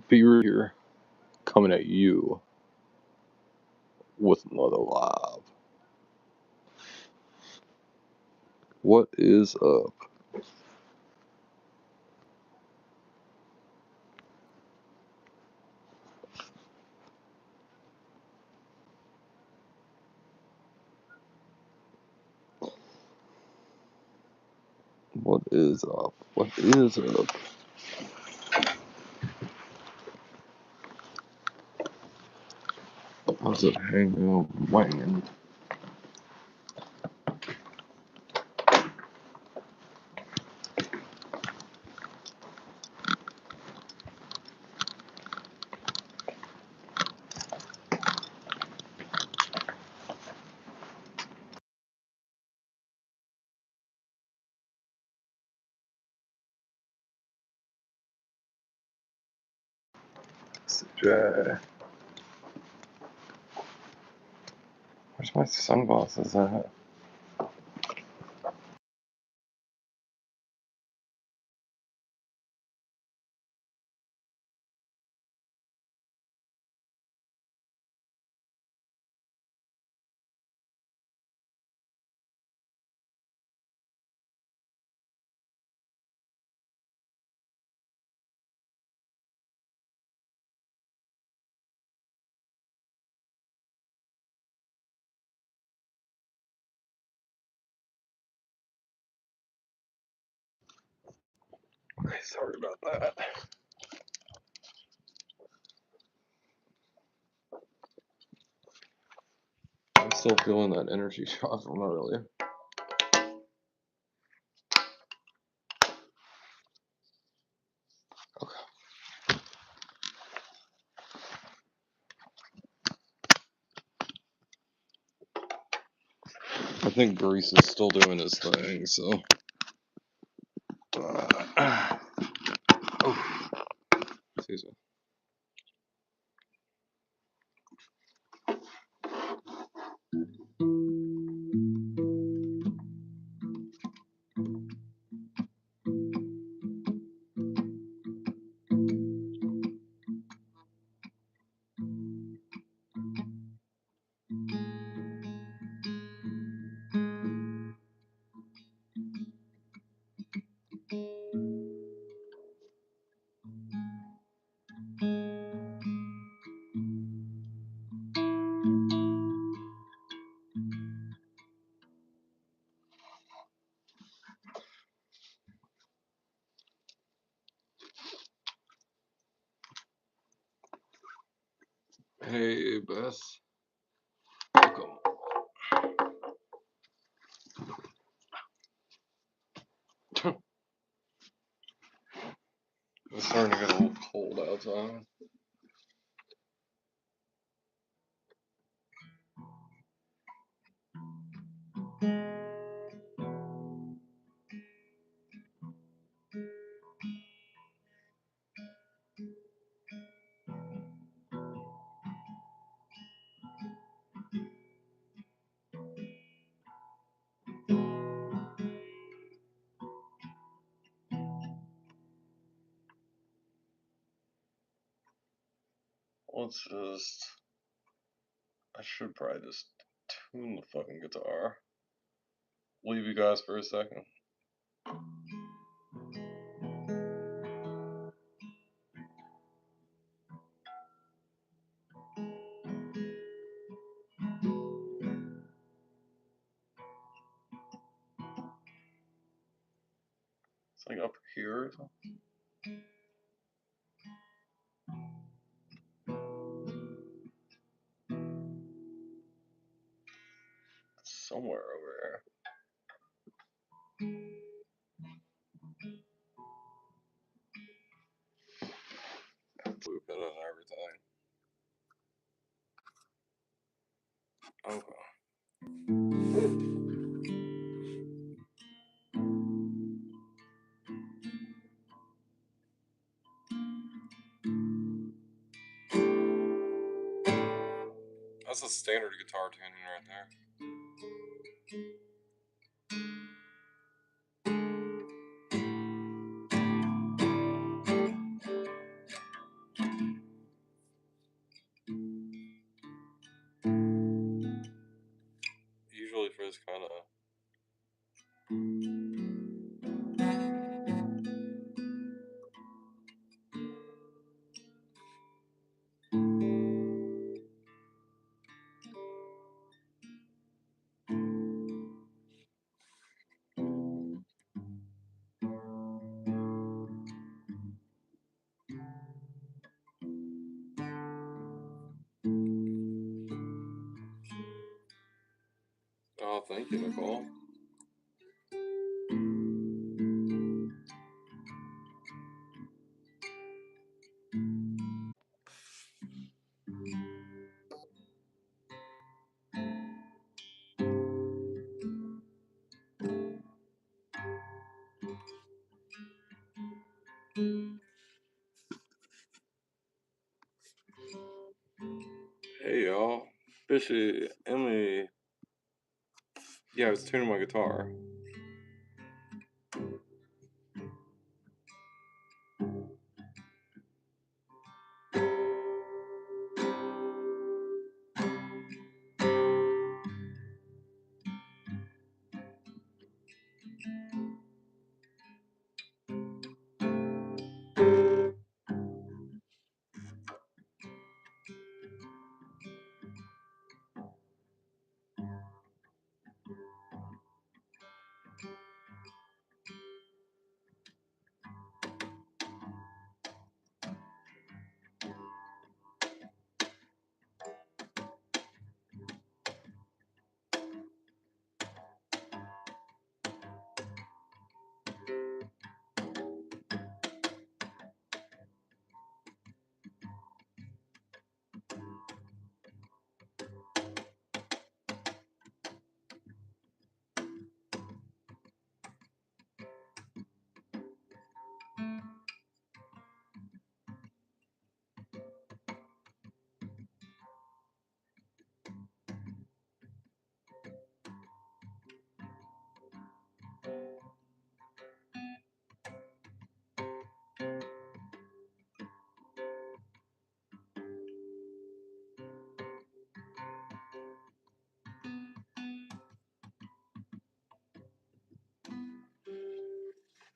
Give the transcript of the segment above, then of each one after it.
Beer here, coming at you with another live. What is up? What is up? What is up? How's it hanging out, wanging? Where's my sunglasses at? Okay, sorry about that. I'm still feeling that energy shot from earlier. Okay. I think Grease is still doing his thing, so. Oh, excuse me. Hey, Beth. Welcome. It's starting to get a little cold outside. Let's just. I should probably just tune the fucking guitar. Leave you guys for a second. It's like up here or something. It's somewhere over here. Loop it and everything. Okay. That's a standard guitar tuning right there. thank you, Nicole. Hey y'all, Fishy, Emily. Yeah, I was tuning my guitar.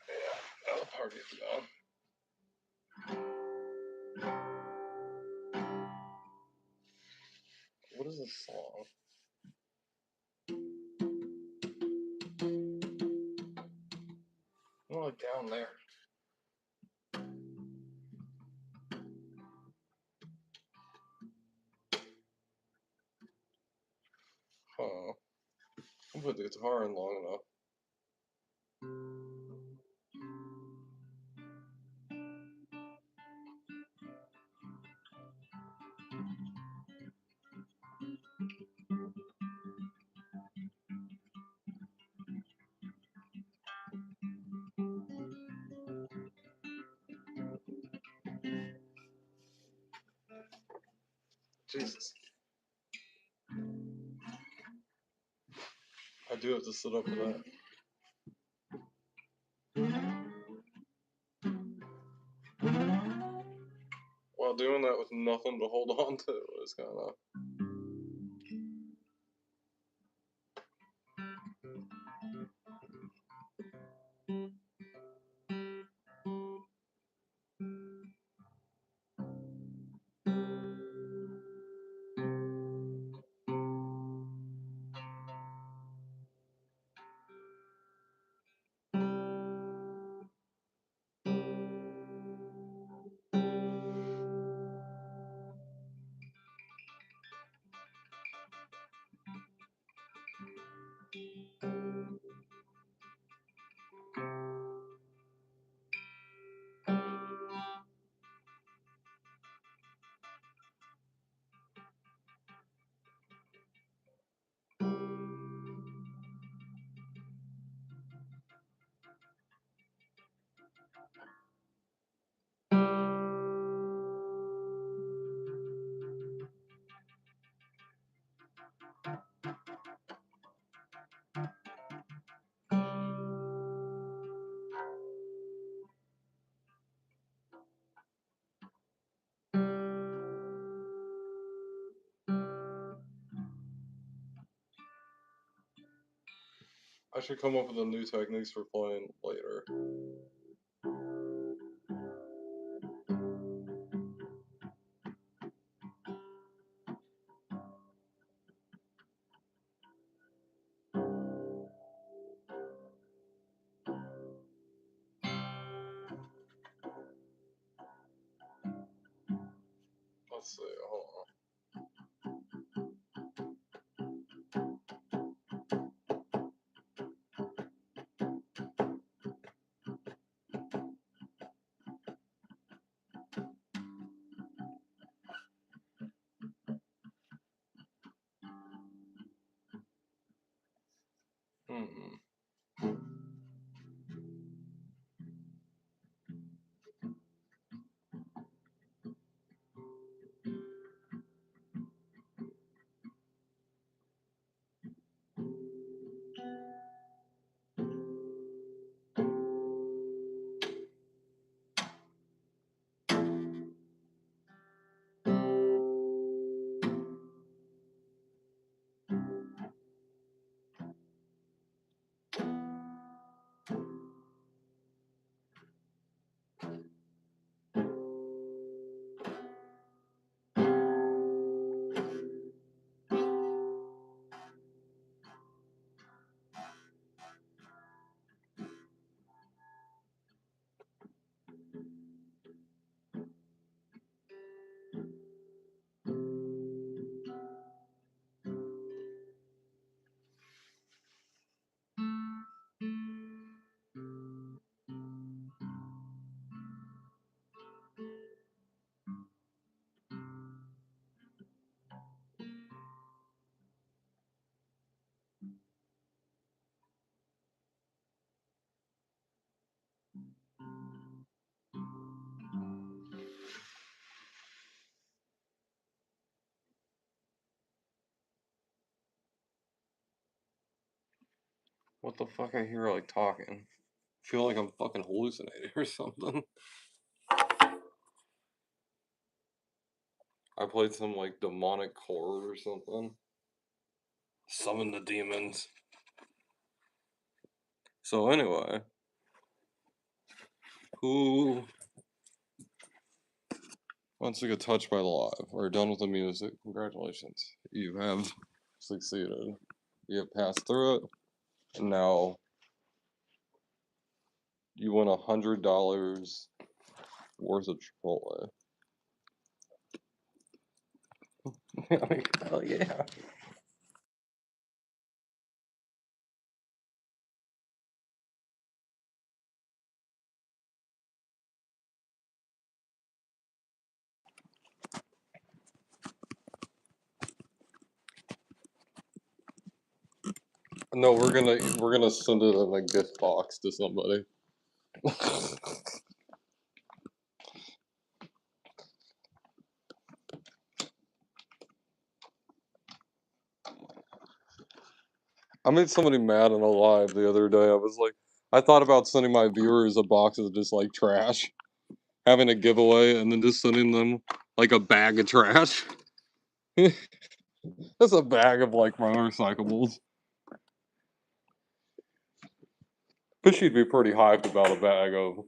Yeah, the party's gone. What is this song? Oh, like down there. Huh. I'll put the guitar in long enough. Jesus. I do have to sit up for that. While doing that with nothing to hold on to, it's kind of. I should come up with the new techniques for playing later. Let's see, hold on. What the fuck? I hear like talking. I feel like I'm fucking hallucinating or something. I played some like demonic horror or something. Summon the demons. So anyway, who wants to get touched by the live? We're done with the music. Congratulations. You have succeeded. You have passed through it. And now you win $100 worth of Chipotle. Hell yeah. No, we're gonna send it in a gift box to somebody. I made somebody mad in a live the other day. I was like, I thought about sending my viewers a box of just like trash, having a giveaway, and then just sending them like a bag of trash. That's a bag of like motorcyclables. But she'd be pretty hyped about a bag of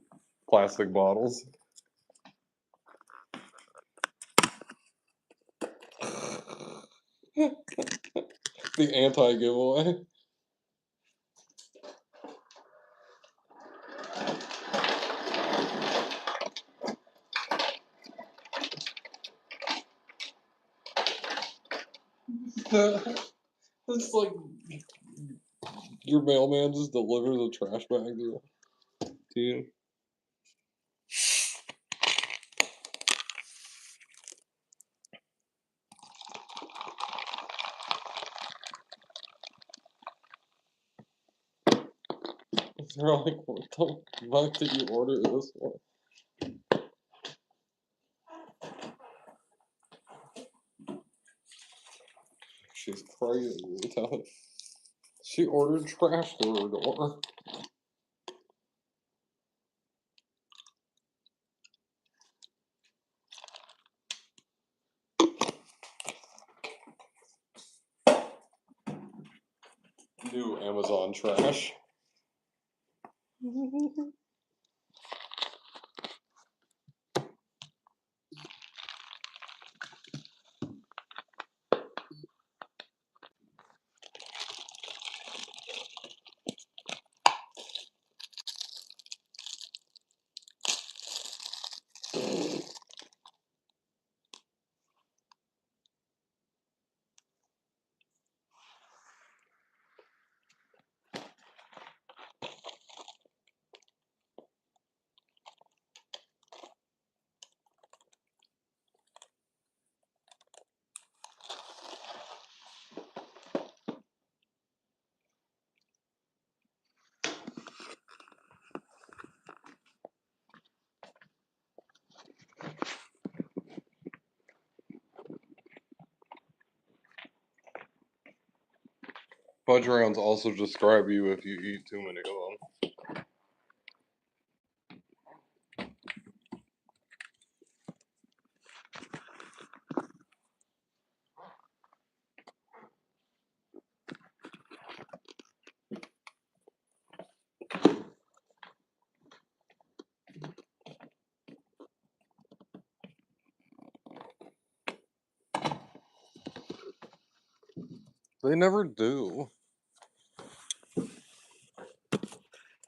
plastic bottles. The anti-giveaway. It's like your mailman just delivers a trash bag to you. They're like, what the fuck did you order this one? She's crazy. She ordered trash to her door. New Amazon trash. Fudge rounds also describe you if you eat too many of them. They never do.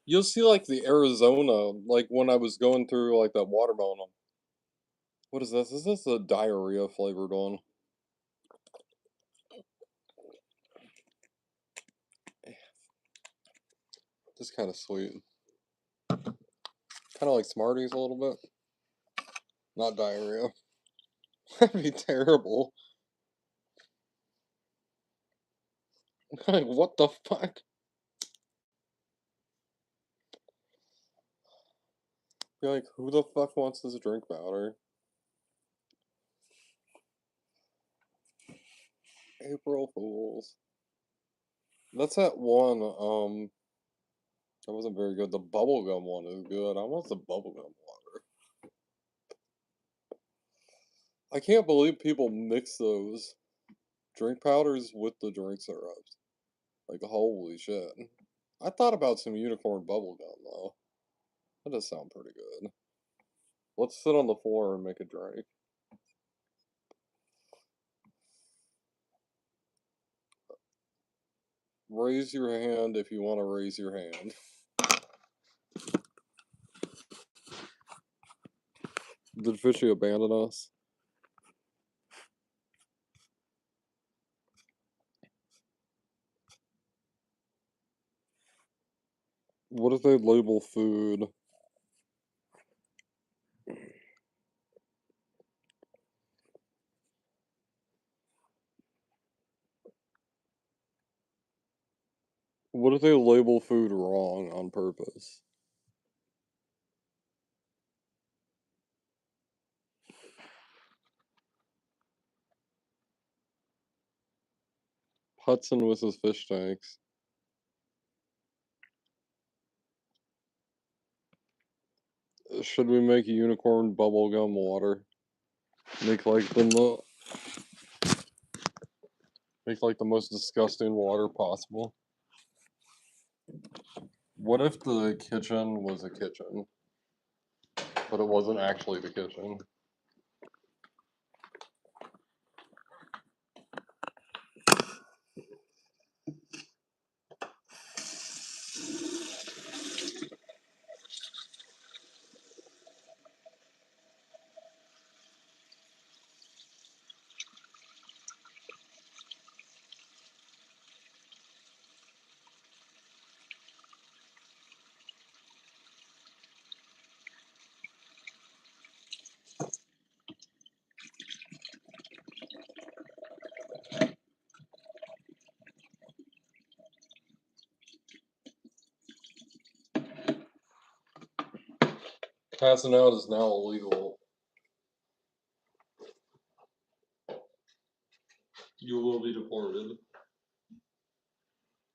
You'll see like the Arizona, like when I was going through like that watermelon. What is this? Is this a diarrhea flavored one? Just kind of sweet. Kind of like Smarties a little bit. Not diarrhea. That'd be terrible. Like, what the fuck? You're like, who the fuck wants this drink powder? April Fools. That's that one, That wasn't very good. The bubblegum one is good. I want the bubblegum water. I can't believe people mix those drink powders with the drink syrups. Like, holy shit. I thought about some unicorn bubblegum, though. That does sound pretty good. Let's sit on the floor and make a drink. Raise your hand if you want to raise your hand. Did Fishy abandon us? What if they label food? What if they label food wrong on purpose? Hudson with his fish tanks. Should we make unicorn bubblegum water? Make like the most disgusting water possible. What if the kitchen was a kitchen, but it wasn't actually the kitchen? Passing out is now illegal. You will be deported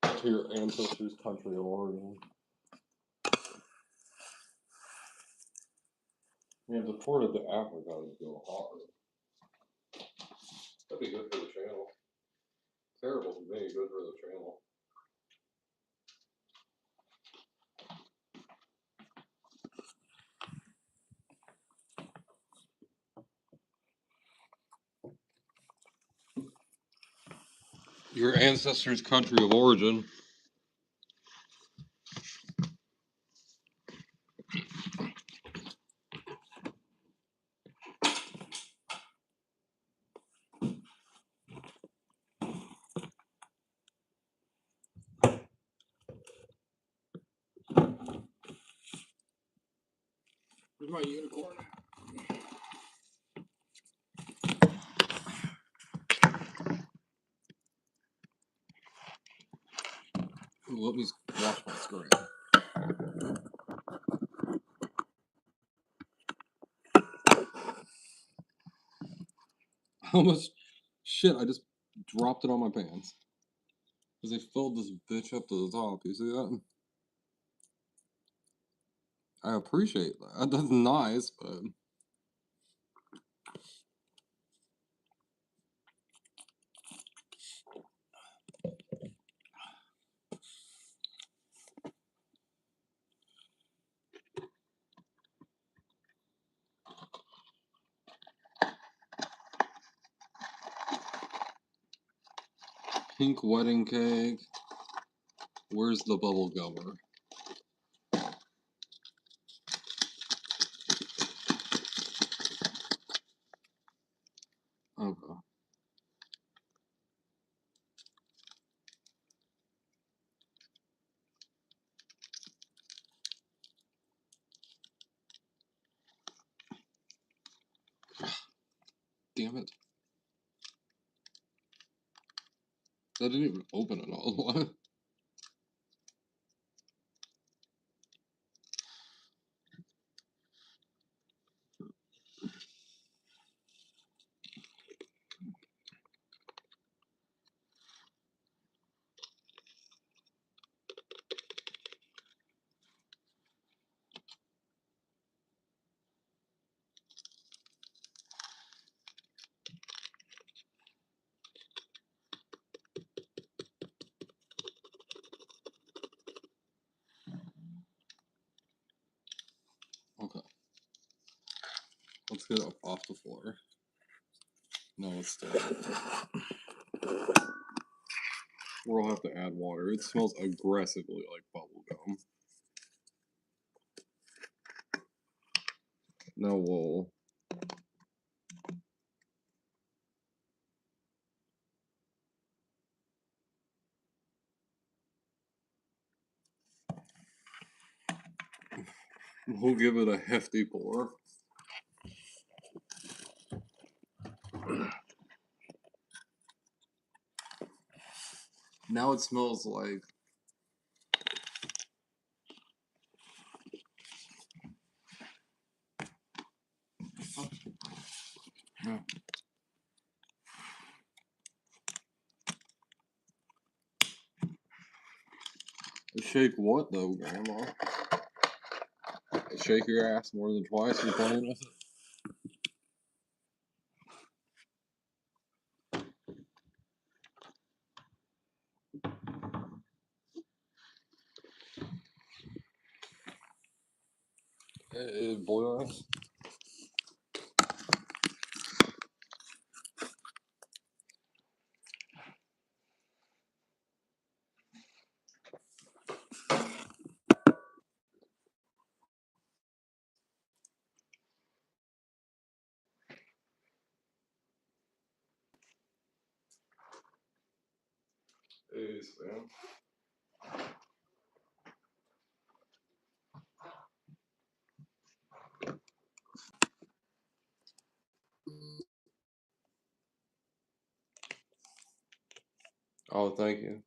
to your ancestors' country of origin. Yeah, deported to Africa would go hard. That'd be good for the channel. Terrible to me, good for the channel. Your ancestors' country of origin. Where's my unicorn? Ooh, let me watch my screen. How much shit? I just dropped it on my pants. Because they filled this bitch up to the top. You see that? I appreciate that. That's nice, but. Pink wedding cake. Where's the bubble gummer? Okay. Damn it. That didn't even open it all. Let's get it off the floor. No, it's still. We'll have to add water. It smells aggressively like bubble gum. Now we'll give it a hefty pour. Now it smells like shake what though, Grandma? Shake your ass more than twice you're playing with it? Hey, boys. Hey, Sam. Oh, thank you.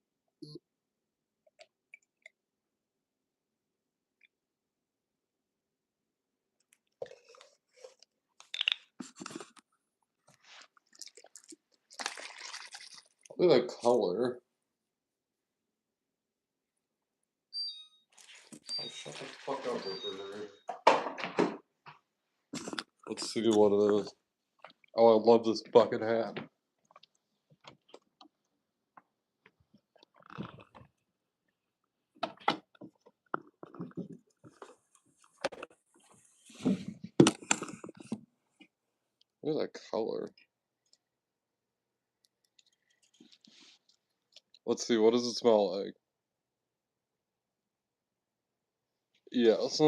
Look at that color. Oh, shut the fuck up, refrigerator. Let's see what it is. Oh, I love this bucket hat. Look at that color. Let's see, what does it smell like? Yes.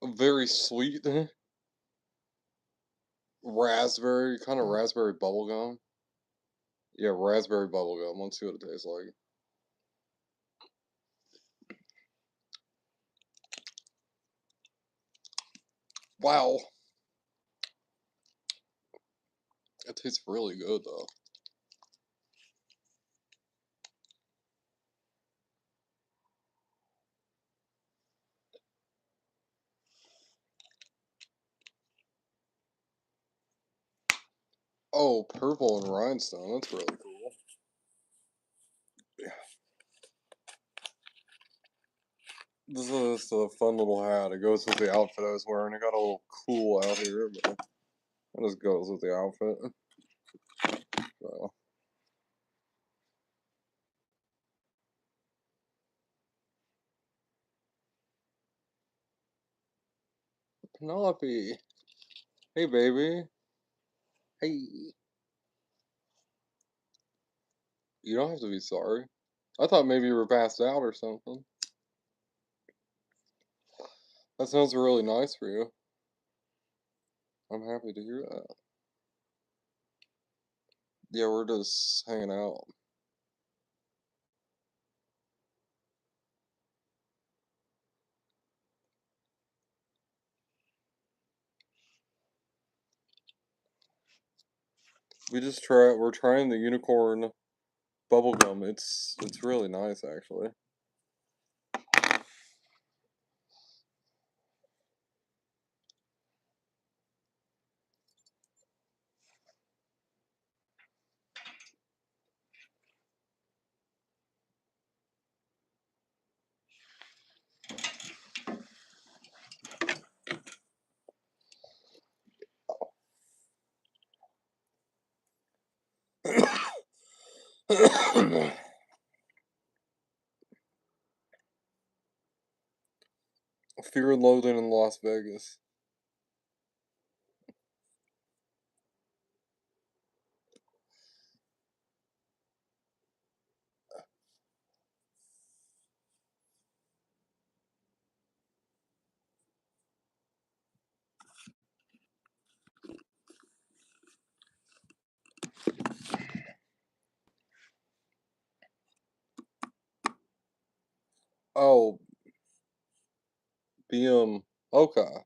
Very sweet. Raspberry, kind of raspberry bubblegum. Yeah, raspberry bubblegum. Let's see what it tastes like. Wow. It tastes really good, though. Oh, purple and rhinestone. That's really cool. Yeah. This is a fun little hat. It goes with the outfit I was wearing. It got a little cool out here, but it just goes with the outfit. So. Penelope. Hey, baby. Hey. You don't have to be sorry. I thought maybe you were passed out or something. That sounds really nice for you. I'm happy to hear that. Yeah, we're just hanging out. We're trying the unicorn bubblegum. It's really nice actually. Fear and Loathing in Las Vegas. Okay.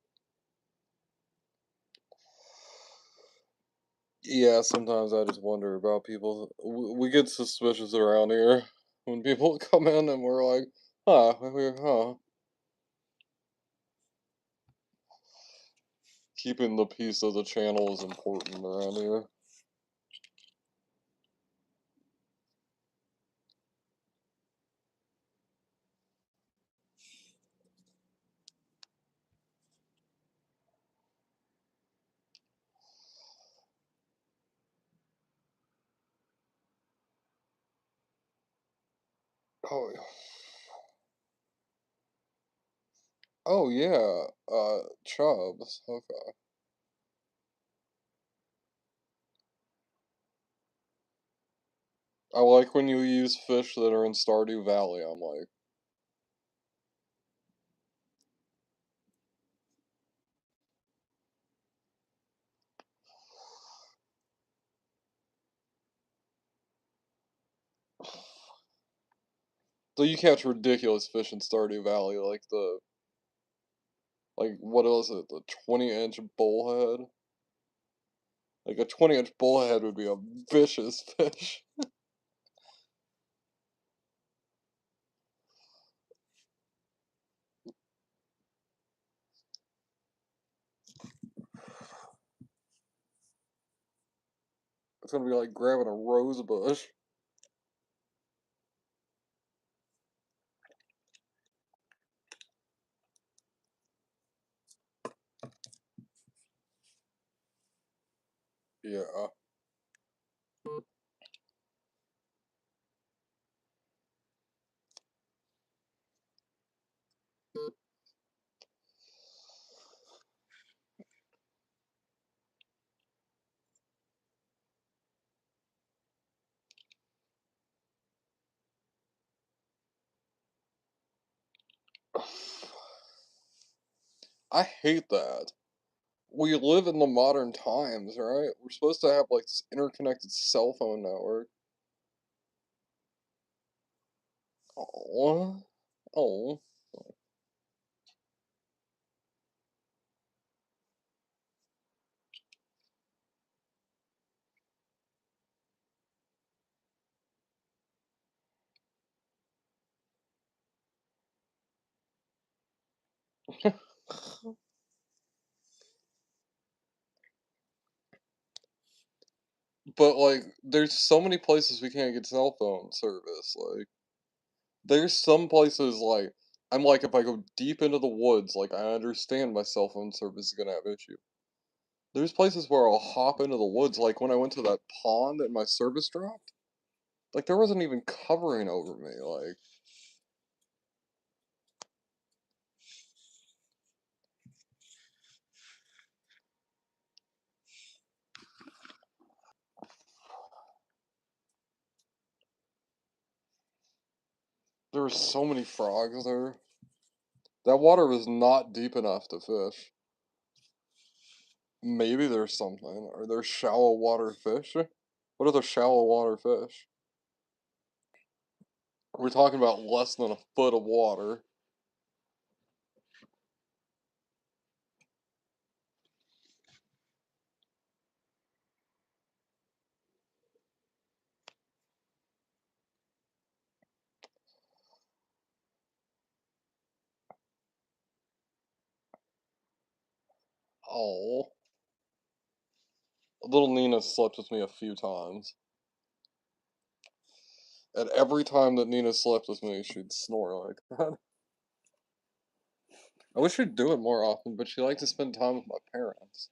Yeah, sometimes I just wonder about people. We get suspicious around here when people come in and we're like, huh. Keeping the peace of the channel is important around here. Oh, yeah. Oh yeah, Chubbs. Okay. I like when you use fish that are in Stardew Valley. I'm like, so you catch ridiculous fish in Stardew Valley, like what is it, the 20-inch bullhead? Like a 20-inch bullhead would be a vicious fish. It's gonna be like grabbing a rose bush. Yeah. I hate that. We live in the modern times, right? We're supposed to have like this interconnected cell phone network. Oh, oh, but like, there's so many places we can't get cell phone service. Like, there's some places like I'm like, if I go deep into the woods, like I understand my cell phone service is gonna have issue. There's places where I'll hop into the woods, like when I went to that pond and my service dropped. Like there wasn't even covering over me. Like there were so many frogs there. That water was not deep enough to fish. Maybe there's something. Are there shallow water fish? What are the shallow water fish? We're talking about less than a foot of water. Oh. Little Nina slept with me a few times. And every time that Nina slept with me, she'd snore like that. I wish she'd do it more often, but she liked to spend time with my parents.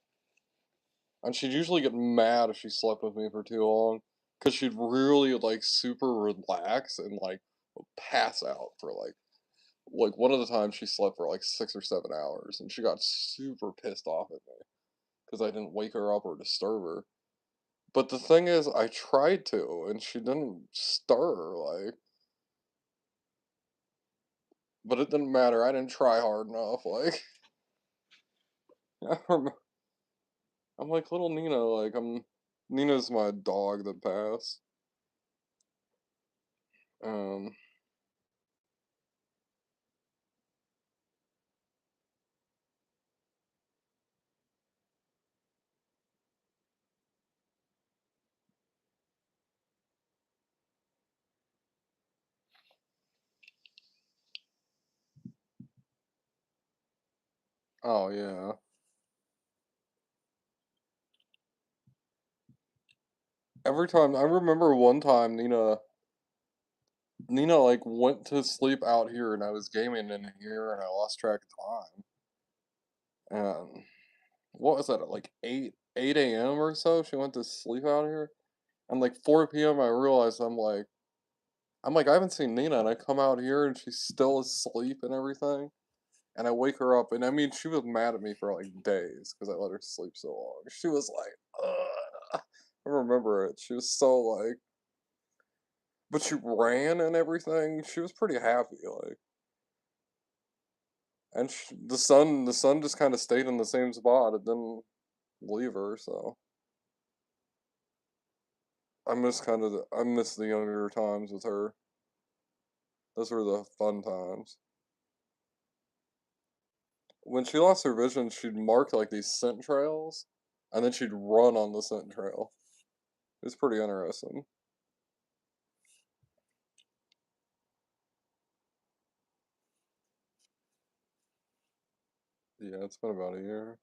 And she'd usually get mad if she slept with me for too long. Because she'd really, like, super relax and, like, pass out for, like, one of the times she slept for, like, 6 or 7 hours. And she got super pissed off at me. Because I didn't wake her up or disturb her. But the thing is, I tried to, and she didn't stir, like, but it didn't matter. I didn't try hard enough. Like, I'm like little Nina. Like, Nina's my dog that passed. Um, Oh yeah. Every time I remember one time Nina like went to sleep out here and I was gaming in here and I lost track of time. And what was that at like 8 a.m. or so? She went to sleep out here. And like 4 p.m. I realized I haven't seen Nina and I come out here and she's still asleep and everything. And I wake her up and I mean she was mad at me for like days because I let her sleep so long. She was like, ugh. I remember it. She was so like but she ran and everything. She was pretty happy, like, and the sun just kind of stayed in the same spot. It didn't leave her, so I miss the younger times with her. Those were the fun times. When she lost her vision, she'd mark like these scent trails, and then she'd run on the scent trail. It was pretty interesting. Yeah, it's been about a year,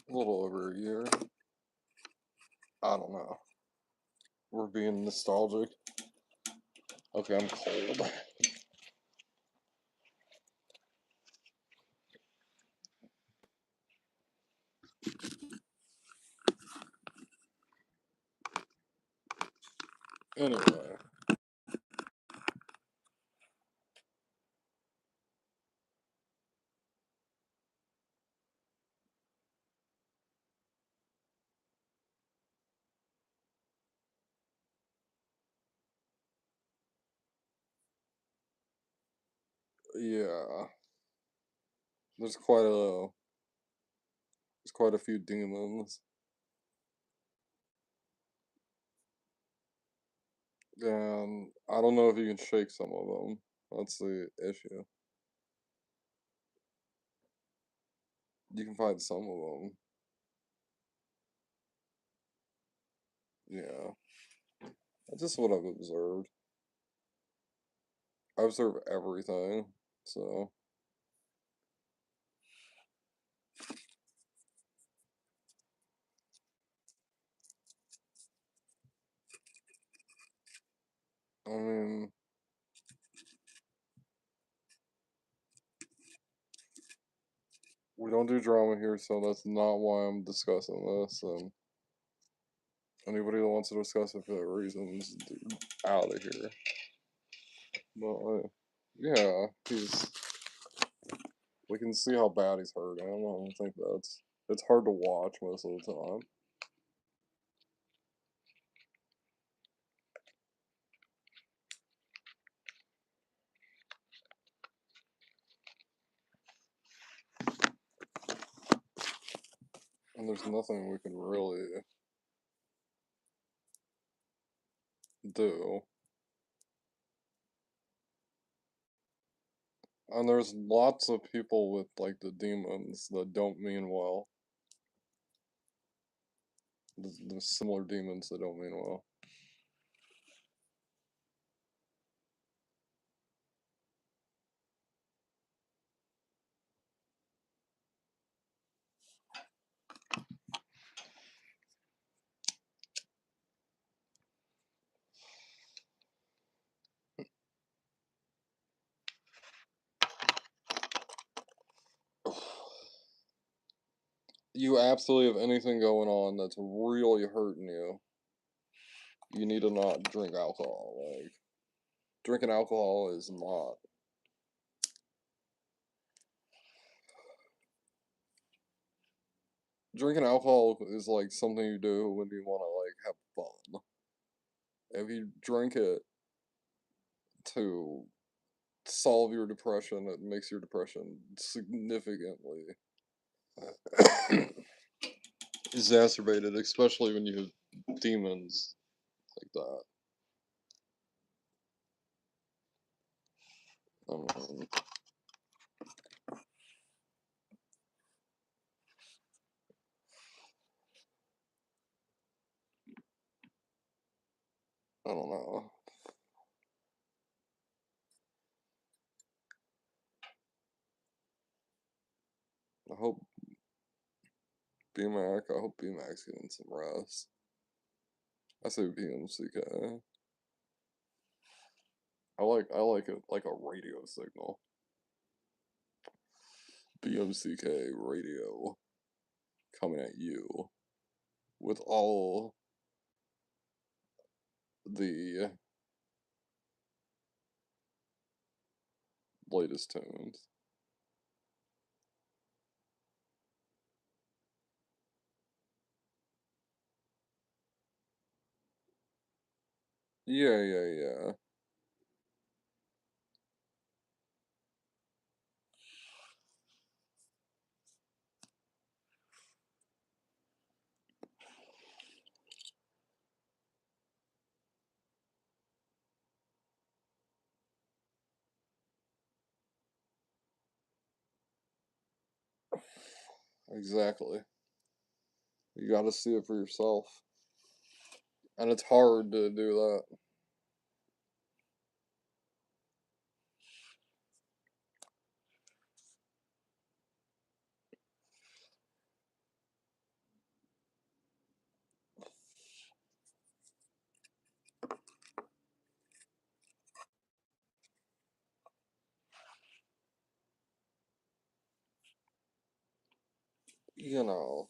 a little over a year. I don't know. We're being nostalgic. Okay, I'm cold. Anyway, yeah, there's quite a few demons. And I don't know if you can shake some of them. That's the issue. You can find some of them. Yeah, that's just what I've observed. I observe everything. So, I mean, we don't do drama here, so that's not why I'm discussing this. And anybody that wants to discuss it for that reason is out of here. But, yeah, we can see how bad he's hurting. I don't think it's hard to watch most of the time. And there's nothing we can really do. And there's lots of people with like the demons that don't mean well. The similar demons that don't mean well. You absolutely have anything going on that's really hurting you, you need to not drink alcohol. Like drinking alcohol is not. Drinking alcohol is like something you do when you want to like have fun. If you drink it to solve your depression, it makes your depression significantly exacerbated, especially when you have demons like that. Um, I hope BMAC's getting some rest. I say BMCK. I like it like a radio signal. BMCK radio coming at you with all the latest tunes. Yeah. Exactly. You gotta see it for yourself. And it's hard to do that. You know.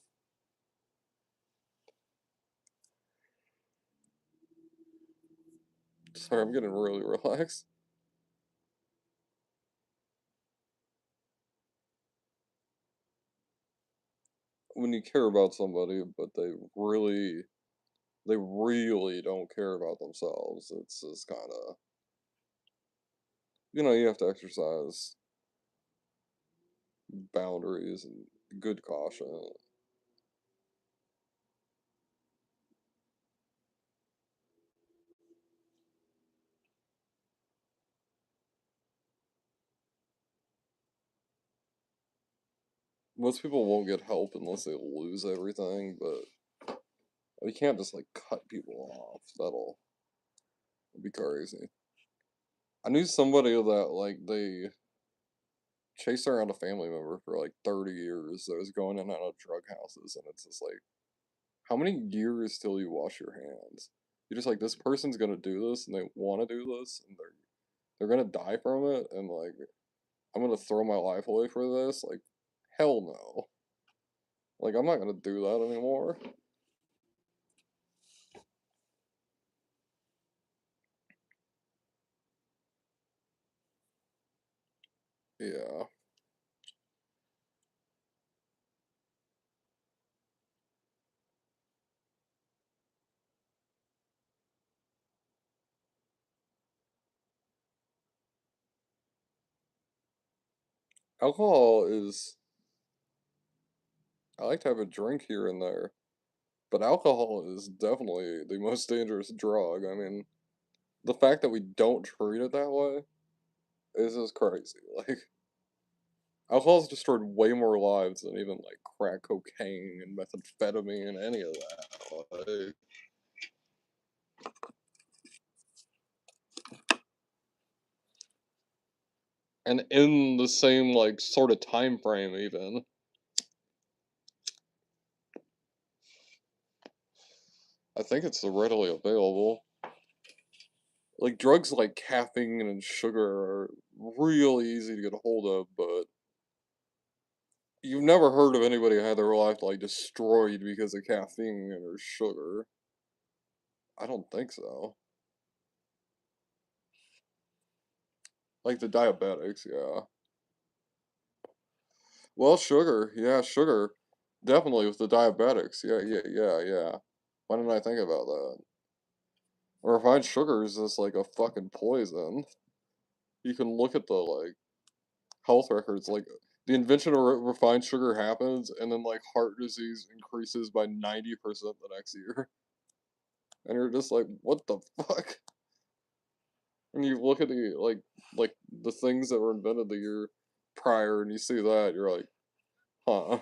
Sorry, I'm getting really relaxed. When you care about somebody, but they really don't care about themselves, it's just kind of, you have to exercise boundaries and good caution. Most people won't get help unless they lose everything, but you can't just like cut people off. That'll be crazy. I knew somebody that like they chased around a family member for like 30 years that was going in and out of drug houses, and it's just like, how many years till you wash your hands? You're just like, this person's gonna do this and they want to do this and they're gonna die from it, and like, I'm gonna throw my life away for this? Like, hell no. Like, I'm not gonna do that anymore. Yeah. Alcohol is, I like to have a drink here and there, but alcohol is definitely the most dangerous drug. I mean, the fact that we don't treat it that way is just crazy. Like, alcohol's destroyed way more lives than even like crack cocaine and methamphetamine and any of that. Like, and in the same like sort of time frame, even. I think it's readily available. Like, drugs like caffeine and sugar are really easy to get a hold of, but you've never heard of anybody who had their life like destroyed because of caffeine or sugar. I don't think so. Like the diabetics, yeah. Well, sugar, yeah, sugar. Definitely with the diabetics. Yeah. Why didn't I think about that? Refined sugar is just like a fucking poison. You can look at the like health records, like the invention of refined sugar happens, and then like heart disease increases by 90% the next year, and you're just like, what the fuck? And you look at like the things that were invented the year prior, and you see that, you're like, huh.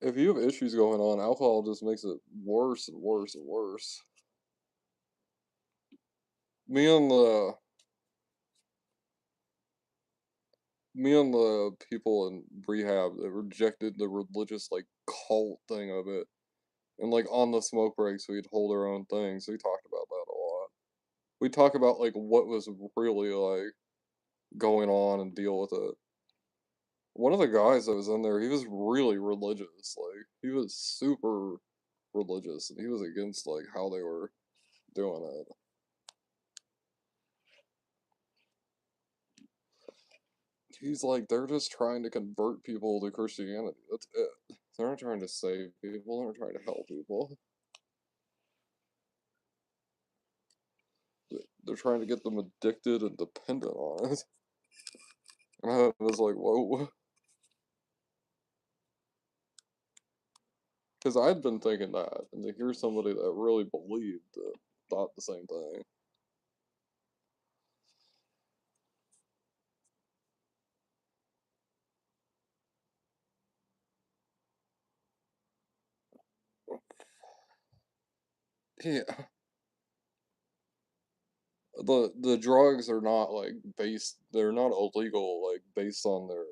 If you have issues going on, alcohol just makes it worse and worse and worse. Me and the me and the people in rehab that rejected the religious like cult thing of it. And like on the smoke breaks, we'd hold our own things. We talked about that a lot. We talk about like what was really like going on and deal with it. One of the guys that was in there, he was really religious. Like he was super religious, and he was against like how they were doing it. He's like, they're just trying to convert people to Christianity. That's it. They're not trying to save people. They're not trying to help people. They're trying to get them addicted and dependent on it. And I was like, whoa. Because I'd been thinking that, and to hear somebody that really believed it thought the same thing. Yeah, the drugs are not like based. They're not illegal like based on their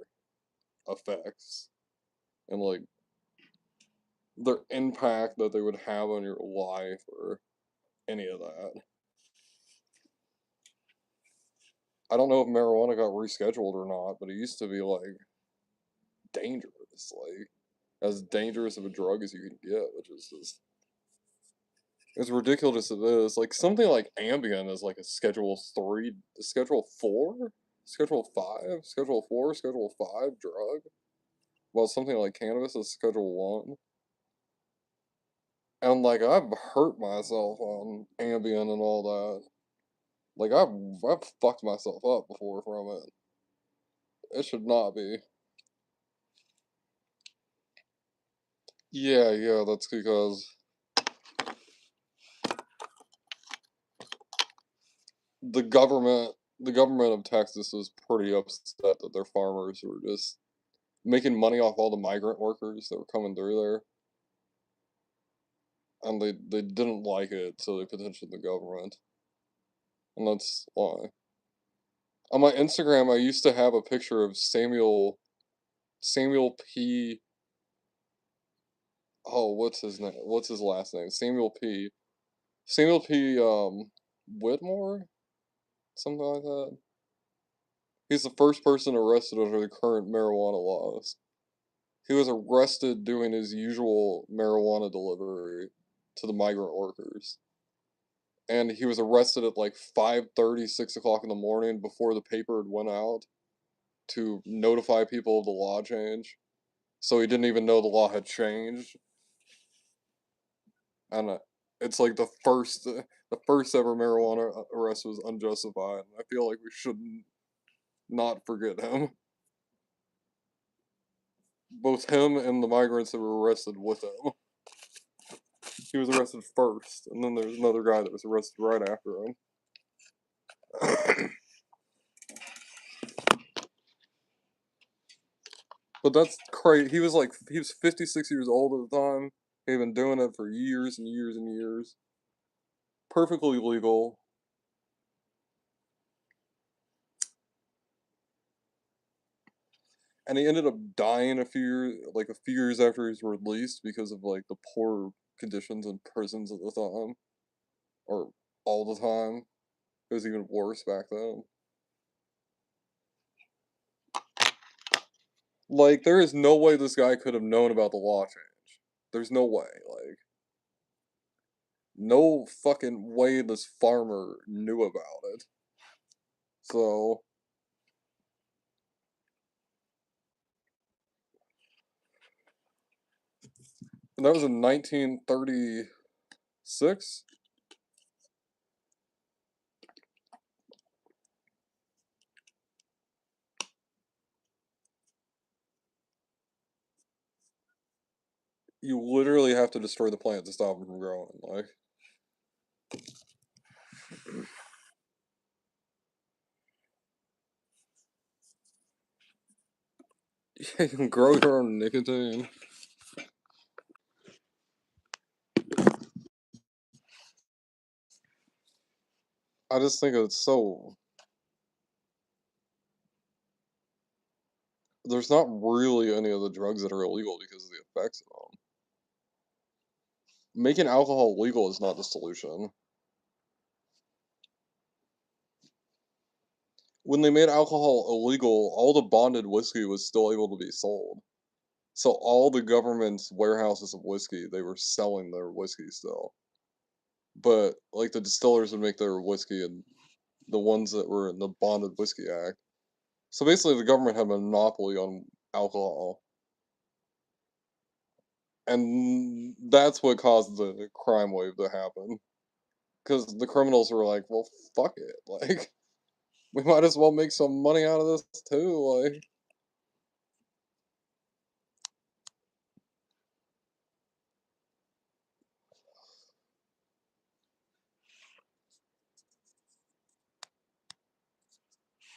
effects and like their impact that they would have on your life or any of that. I don't know if marijuana got rescheduled or not, but it used to be like dangerous, like as dangerous of a drug as you can get, which is just as ridiculous as it is. Like something like Ambien is like a Schedule 3, Schedule 4, Schedule 5, Schedule 4, Schedule 5 drug. While something like cannabis is Schedule 1. And like I've hurt myself on Ambien and all that. Like I've fucked myself up before from it. It should not be. Yeah, yeah, that's because the government of Texas is pretty upset that their farmers were just making money off all the migrant workers that were coming through there, and they didn't like it, so they petitioned the government, and that's why. On my Instagram, I used to have a picture of Samuel P. Oh, what's his name? What's his last name? Samuel P. Whitmore, something like that. He's the first person arrested under the current marijuana laws. He was arrested doing his usual marijuana delivery to the migrant workers. And he was arrested at like 5:30, 6 o'clock in the morning before the paper had went out to notify people of the law change. So he didn't even know the law had changed. And it's like the first ever marijuana arrest was unjustified. I feel like we shouldn't not forget him. Both him and the migrants that were arrested with him. He was arrested first, and then there's another guy that was arrested right after him. But that's crazy. He was 56 years old at the time. He'd been doing it for years and years and years. Perfectly legal. And he ended up dying a few years after he was released because of like the poor conditions in prisons at the time, or all the time. It was even worse back then. Like there is no way this guy could have known about the law change. There's no way. Like no fucking way this farmer knew about it. So, and that was in 1936. You literally have to destroy the plant to stop them from growing. Like, you can grow your own nicotine. I just think it's so. there's not really any of the drugs that are illegal because of the effects of them. Making alcohol legal is not the solution. When they made alcohol illegal, all the bonded whiskey was still able to be sold. So all the government's warehouses of whiskey, they were selling their whiskey still. But like the distillers would make their whiskey and the ones that were in the Bonded Whiskey Act. So basically the government had a monopoly on alcohol. And that's what caused the crime wave to happen. Because the criminals were like, well, fuck it. Like, we might as well make some money out of this too. Like,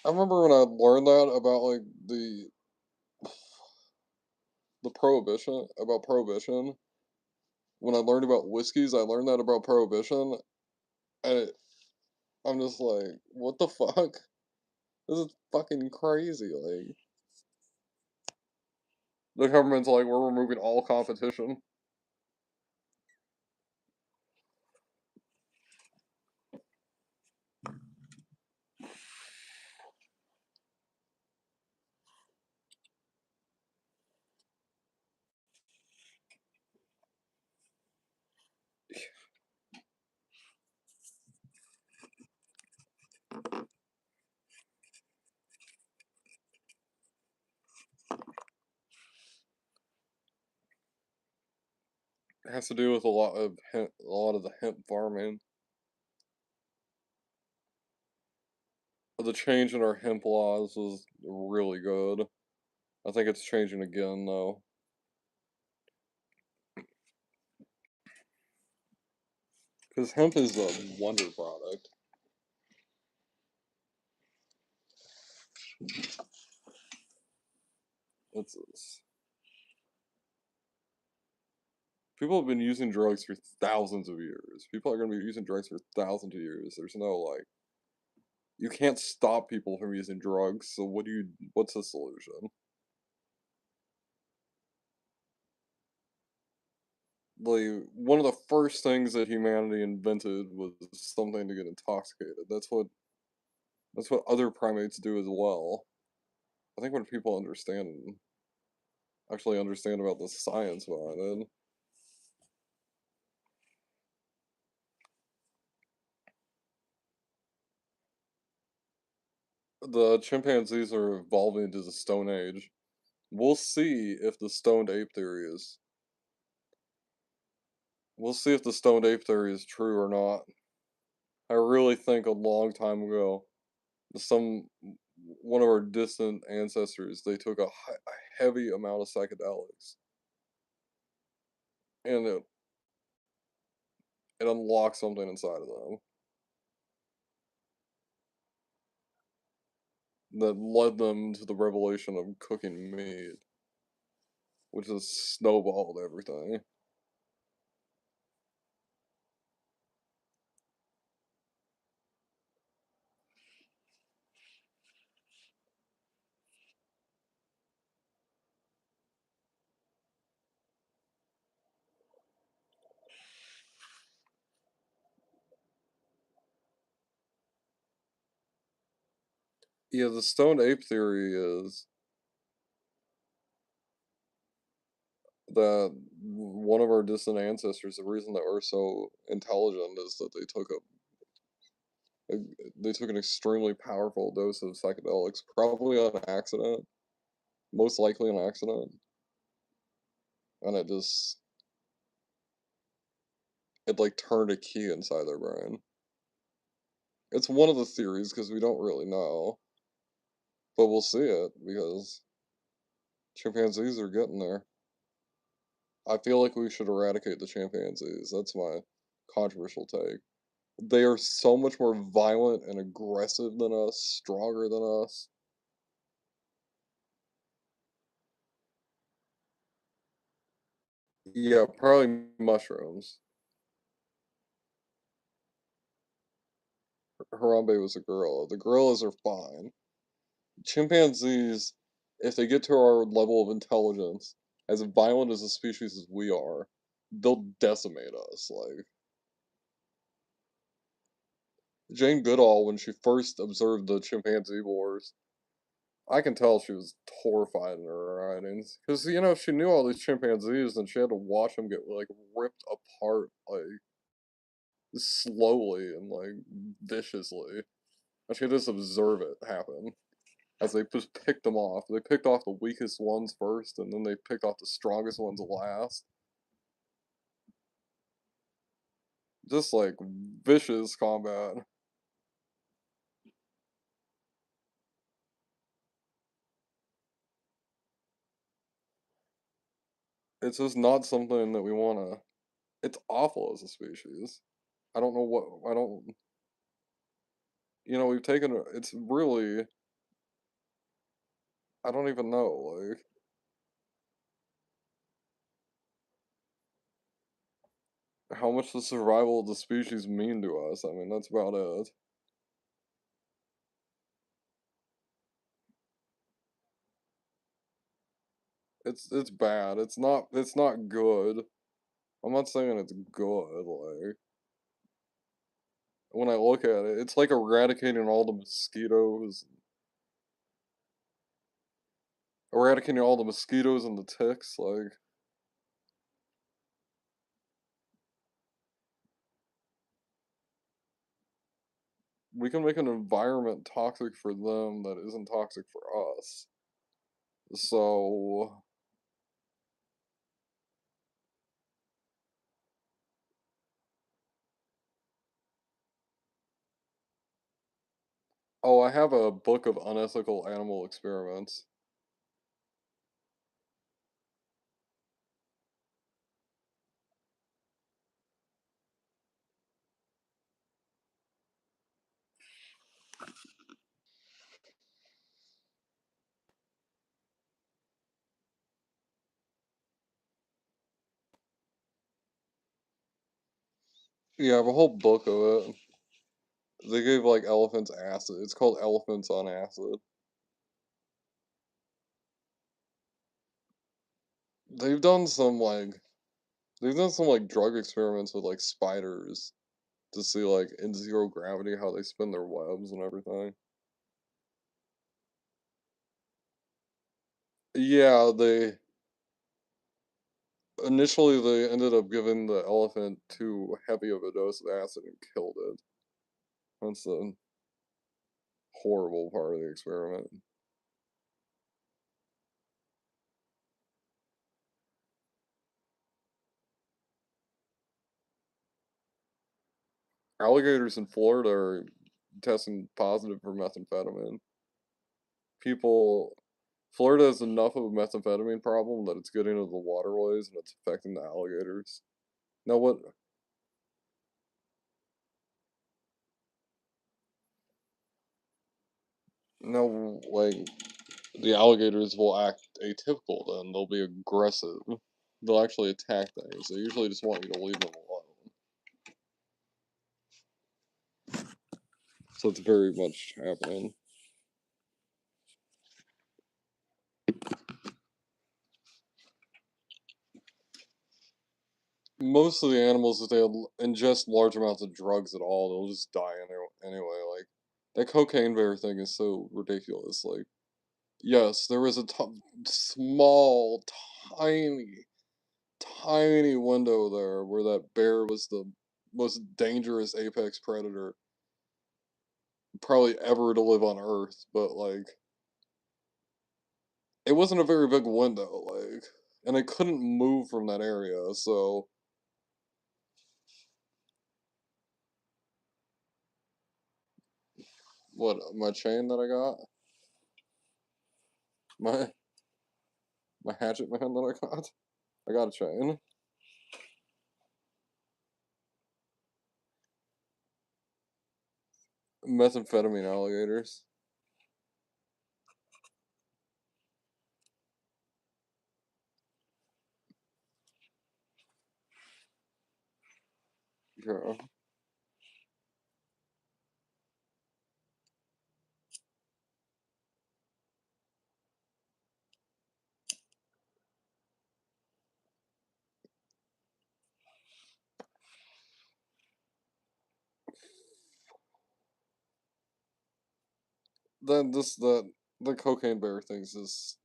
I remember when I learned that about like the prohibition about prohibition. When I learned about whiskeys, I learned that about prohibition, and I'm just like, what the fuck? This is fucking crazy. Like, the government's like, we're removing all competition. It has to do with a lot of the hemp farming. The change in our hemp laws was really good. I think it's changing again though, because hemp is a wonder product. It's people have been using drugs for thousands of years. People are going to be using drugs for thousands of years. There's no like, you can't stop people from using drugs. So what's the solution? Like one of the first things that humanity invented was something to get intoxicated. That's what other primates do as well. I think when people actually understand about the science behind it, the chimpanzees are evolving into the Stone Age. We'll see if the stoned ape theory is. We'll see if the stoned ape theory is true or not. I really think a long time ago, some one of our distant ancestors they took a heavy amount of psychedelics, and it unlocked something inside of them that led them to the revelation of cooking meat, which has snowballed everything. Yeah, the stoned ape theory is that one of our distant ancestors, the reason that we're so intelligent is that a they took an extremely powerful dose of psychedelics, probably on accident, most likely an accident, and it like turned a key inside their brain. It's one of the theories because we don't really know, but we'll see it because chimpanzees are getting there. I feel like we should eradicate the chimpanzees. That's my controversial take. They are so much more violent and aggressive than us, stronger than us. Yeah, probably mushrooms. Harambe was a gorilla. The gorillas are fine. Chimpanzees, if they get to our level of intelligence, as violent as a species as we are, they'll decimate us. Like Jane Goodall, when she first observed the chimpanzee wars, I can tell she was horrified in her writings because she knew all these chimpanzees and she had to watch them get like ripped apart like slowly and like viciously, and she had to just observe it happen as they just picked them off. They picked off the weakest ones first, and then they picked off the strongest ones last. Just like vicious combat. It's just not something that we want to. It's awful as a species. I don't know what I don't. We've taken. It's really. I don't even know. Like, how much the survival of the species mean to us. I mean, that's about it. It's bad. It's not good. I'm not saying it's good. Like when I look at it, it's like eradicating all the mosquitoes, and the ticks. Like we can make an environment toxic for them that isn't toxic for us. So, oh, I have a book of unethical animal experiments. Yeah, I have a whole book of it. They gave like elephants acid. It's called Elephants on Acid. They've done some like they've done some like drug experiments with like spiders to see like in zero gravity how they spin their webs and everything. Yeah, they initially they ended up giving the elephant too heavy of a dose of acid and killed it. That's the horrible part of the experiment. Alligators in Florida are testing positive for methamphetamine. People, Florida has enough of a methamphetamine problem that it's getting into the waterways and it's affecting the alligators. Now, what? Now, like the alligators will act atypical. Then they'll be aggressive. They'll actually attack things. They usually just want you to leave them alone. So it's very much happening. Most of the animals, if they ingest large amounts of drugs at all, they'll just die anyway. Like that cocaine bear thing is so ridiculous. Like, yes, there was a small, tiny, tiny window there where that bear was the most dangerous apex predator probably ever to live on Earth. But like, it wasn't a very big window. Like, and it couldn't move from that area. So what? My chain that I got, my my hatchet man that I got. I got a chain. Methamphetamine alligators. Yeah. then the cocaine bear things is.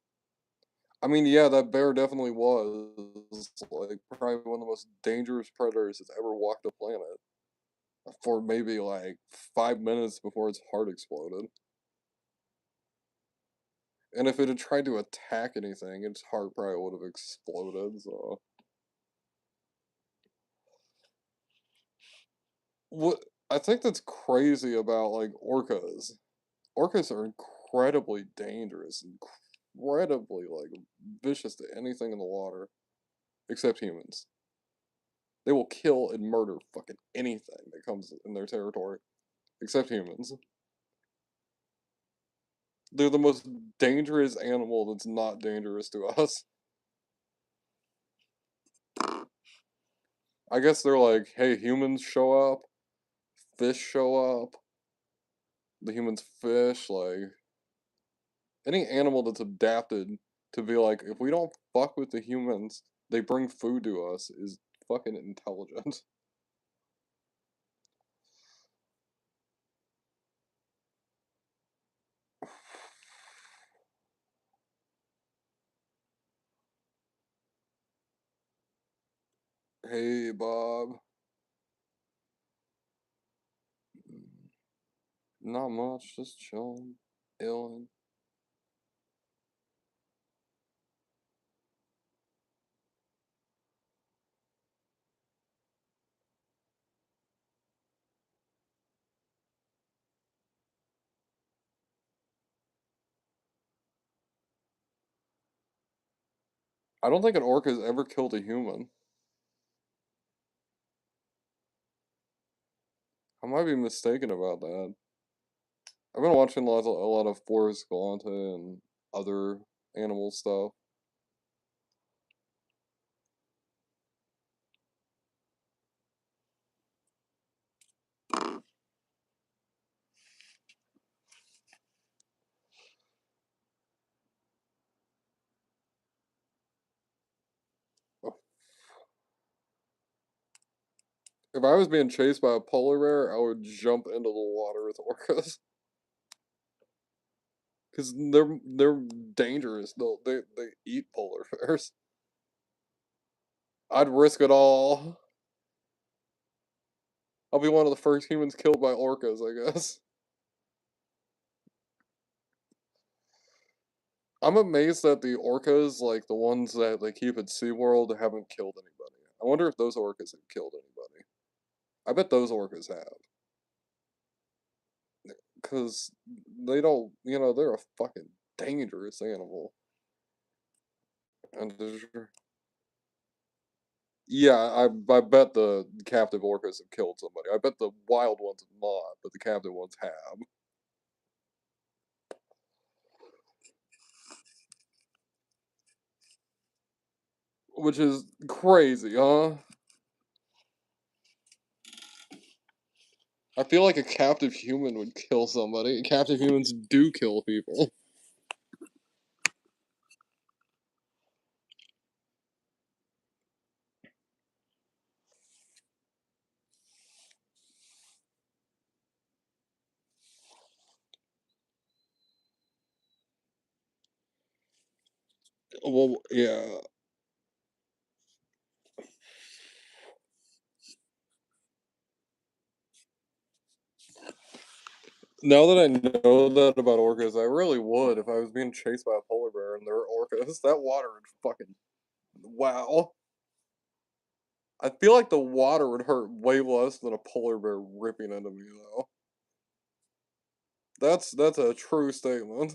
I mean, yeah, that bear definitely was like probably one of the most dangerous predators that's ever walked the planet for maybe like 5 minutes before its heart exploded. And if it had tried to attack anything, its heart probably would have exploded. So, what I think that's crazy about like orcas. Orcas are incredibly dangerous, incredibly like vicious to anything in the water except humans. They will kill and murder fucking anything that comes in their territory except humans. They're the most dangerous animal that's not dangerous to us. I guess they're like, hey, humans show up, fish show up, the humans fish, like any animal that's adapted to be like, if we don't fuck with the humans, they bring food to us is fucking intelligent. Hey, Bob. Not much, just chilling, illin'. I don't think an orc has ever killed a human. I might be mistaken about that. I've been watching a lot of Forrest Galante and other animal stuff. If I was being chased by a polar bear, I would jump into the water with orcas because they're dangerous. They eat polar bears. I'd risk it all. I'll be one of the first humans killed by orcas, I guess. I'm amazed that the orcas, like the ones that they keep at SeaWorld, haven't killed anybody. I wonder if those orcas have killed anybody. I bet those orcas have. Because they don't, they're a fucking dangerous animal. And yeah, I bet the captive orcas have killed somebody. I bet the wild ones have not, but the captive ones have. Which is crazy, huh? I feel like a captive human would kill somebody. Captive humans do kill people. Well, yeah. Now that I know that about orcas, I really would if I was being chased by a polar bear and there were orcas. That water would fucking wow. I feel like the water would hurt way less than a polar bear ripping into me though. That's a true statement.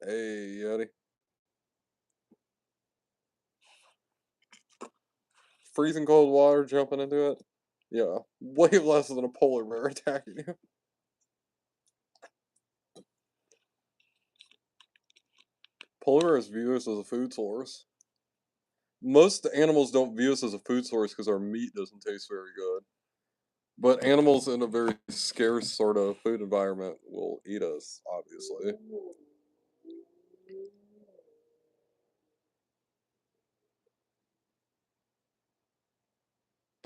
Hey, Yeti. Freezing cold water, jumping into it. Yeah, way less than a polar bear attacking you. Polar bears view us as a food source. Most animals don't view us as a food source because our meat doesn't taste very good. But animals in a very scarce sort of food environment will eat us, obviously.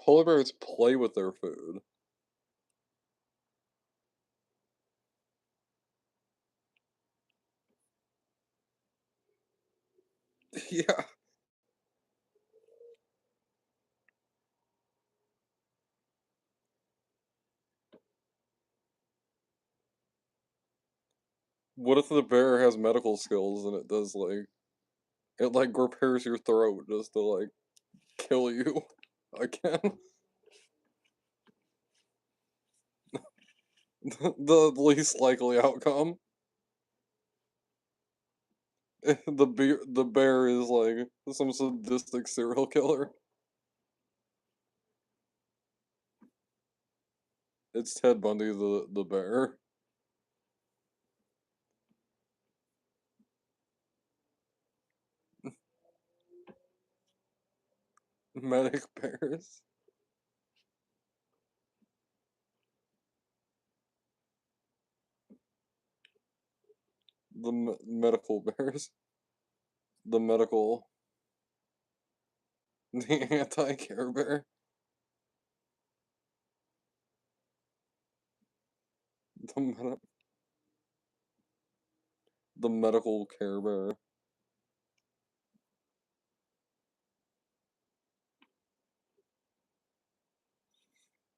Polar bears play with their food. Yeah. What if the bear has medical skills and it does like it like repairs your throat just to like kill you again? The least likely outcome. The bear is like some sadistic serial killer. It's Ted Bundy the bear. Medic bears. Medical bears. The medical the anti-care bear. The the medical care bear.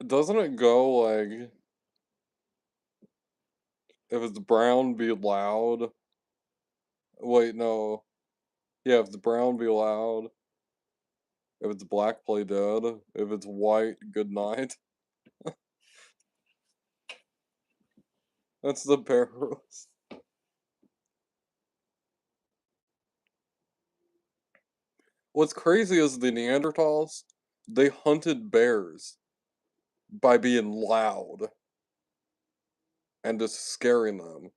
Doesn't it go like if it's brown be loud? Wait, no. Yeah, if it's brown be loud. If it's black play dead. If it's white, good night. That's the bear rules. What's crazy is the Neanderthals, they hunted bears by being loud and just scaring them.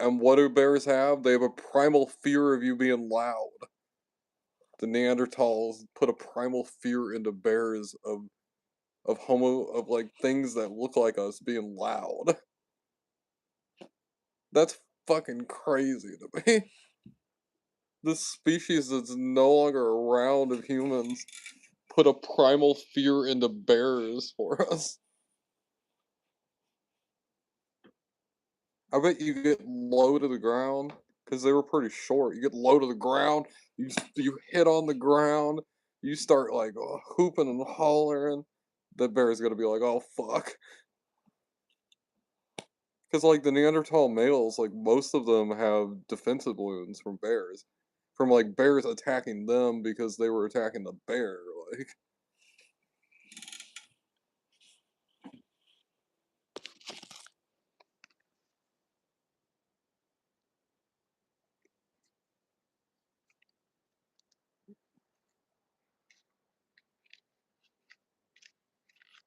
And what do bears have? They have a primal fear of you being loud. The Neanderthals put a primal fear into bears of like things that look like us being loud. That's fucking crazy to me. This species that's no longer around of humans put a primal fear into bears for us. I bet you get low to the ground because they were pretty short. You get low to the ground, you hit on the ground, you start like hooping and hollering. The bear's gonna be like, "Oh fuck," because like the Neanderthal males, like most of them have defensive wounds from bears, from like bears attacking them because they were attacking the bear. Like,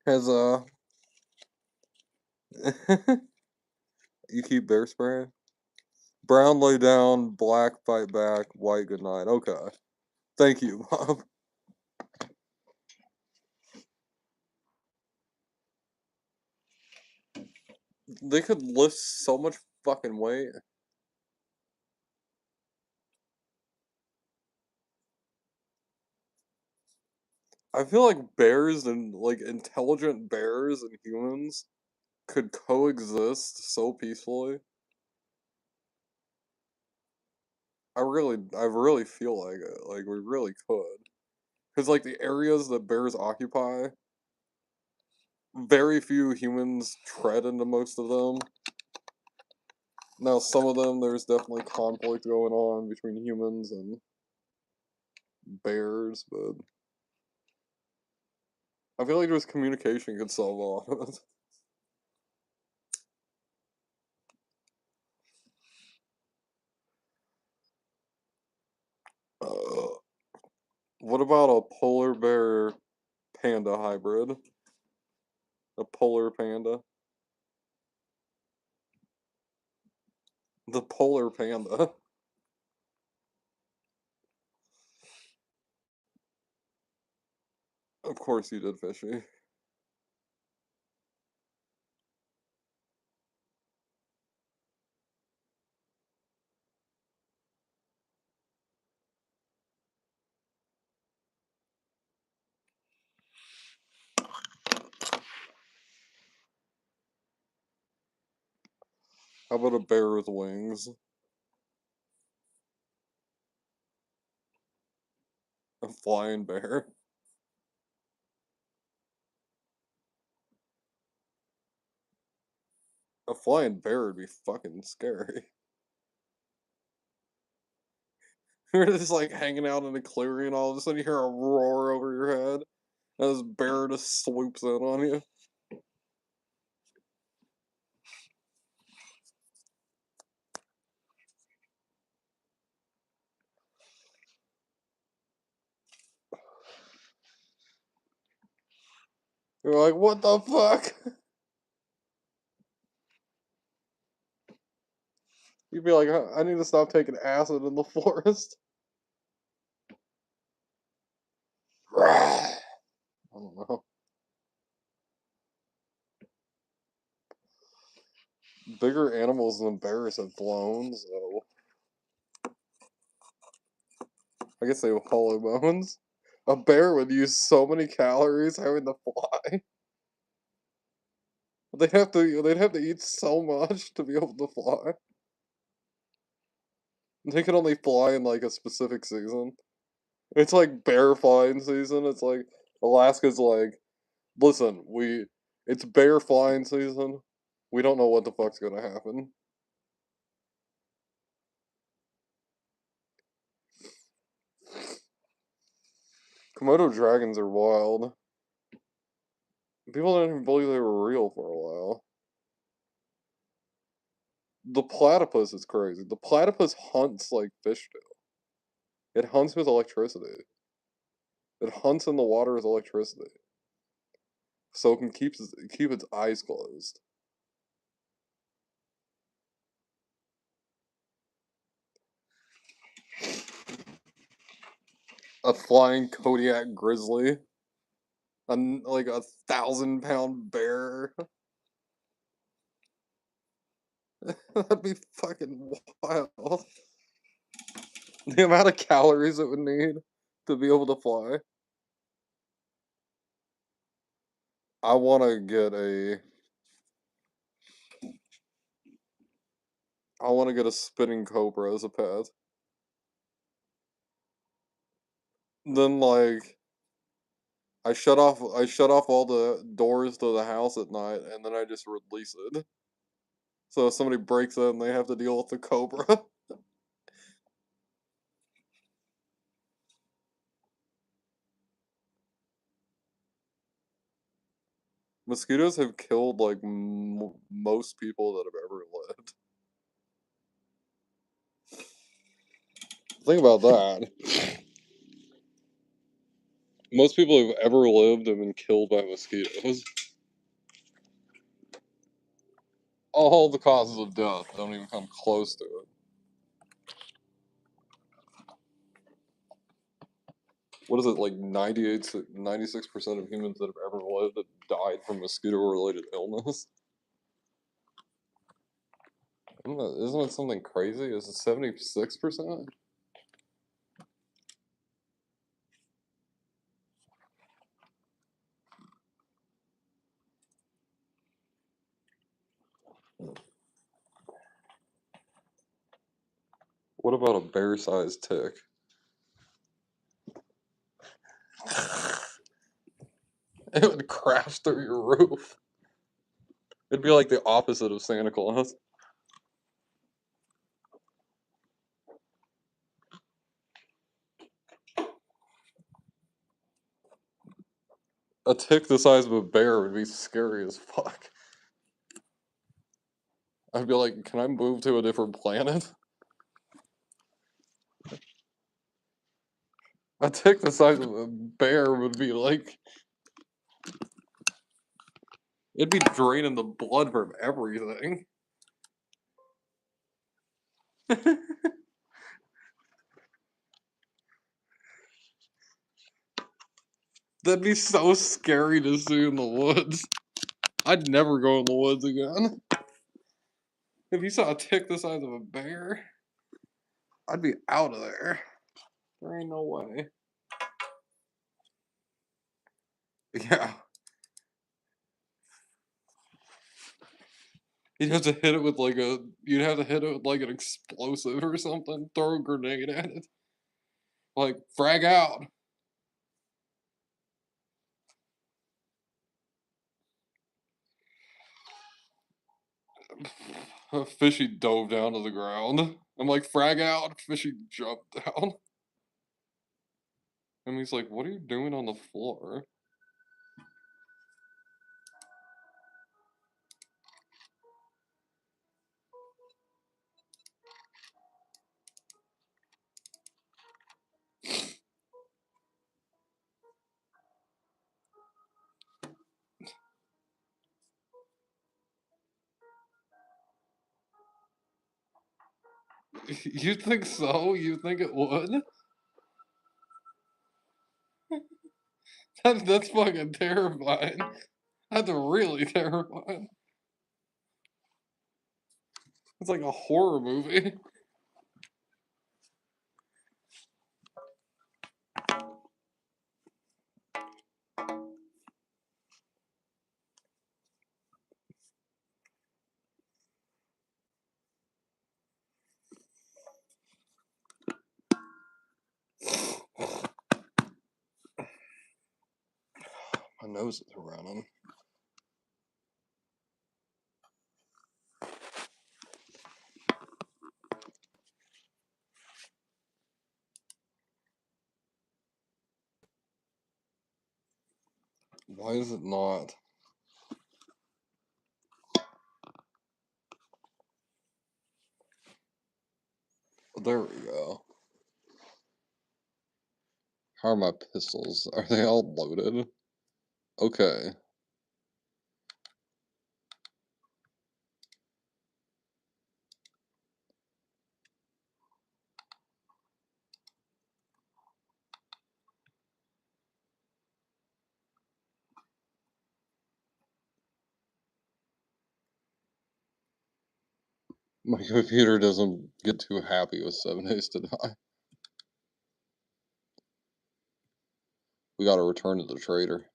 has you keep bear spray? Brown lay down, black fight back, white good night. Okay. Thank you, Bob. They could lift so much fucking weight. I feel like bears and like intelligent bears and humans could coexist so peacefully. I really feel like it. Like we really could. Because like the areas that bears occupy, very few humans tread into most of them. Now, some of them, there's definitely conflict going on between humans and bears, but I feel like just communication could solve a lot of it. Uh, what about a polar bear panda hybrid? A polar panda? The polar panda. Of course you did, Fishy. How about a bear with wings? A flying bear? A flying bear would be fucking scary. You're just like hanging out in a clearing, and all of a sudden you hear a roar over your head, and this bear just swoops in on you. You're like, what the fuck? You'd be like, I need to stop taking acid in the forest. I don't know. Bigger animals than bears have flown, so I guess they have hollow bones. A bear would use so many calories having to fly. They'd have to eat so much to be able to fly. They can only fly in like a specific season. It's like bear flying season. It's like Alaska's like, listen, it's bear flying season. We don't know what the fuck's gonna happen. Komodo dragons are wild. People didn't even believe they were real for a while. The platypus is crazy. The platypus hunts like fish do. It hunts with electricity. It hunts in the water with electricity. So it can keep its eyes closed. A flying Kodiak grizzly. Like a 1,000-pound bear. That'd be fucking wild. The amount of calories it would need to be able to fly. I want to get a. I want to get a spinning cobra as a pet. Then like I shut off all the doors to the house at night, and then I just release it. So if somebody breaks in, they have to deal with the cobra. Mosquitoes have killed like most people that have ever lived. Think about that. Most people who've ever lived have been killed by mosquitoes. All the causes of death don't even come close to it. What is it, like 96% of humans that have ever lived have died from mosquito-related illness? Isn't it something crazy? Is it 76%? What about a bear-sized tick? It would crash through your roof. It'd be like the opposite of Santa Claus. A tick the size of a bear would be scary as fuck. I'd be like, can I move to a different planet? A tick the size of a bear would be like, it'd be draining the blood from everything. That'd be so scary to see in the woods. I'd never go in the woods again. If you saw a tick the size of a bear, I'd be out of there. There ain't no way. Yeah. You'd have to hit it with like a. You'd have to hit it with like an explosive or something. Throw a grenade at it. Like frag out. Fishy dove down to the ground. I'm like, frag out. Fishy jumped down. And he's like, what are you doing on the floor? You think so? You think it would? That's fucking terrifying. That's really terrifying. It's like a horror movie. My nose is running. Why is it not? There we go. How are my pistols? Are they all loaded? Okay. My computer doesn't get too happy with 7 Days to Die. We gotta return to the trader.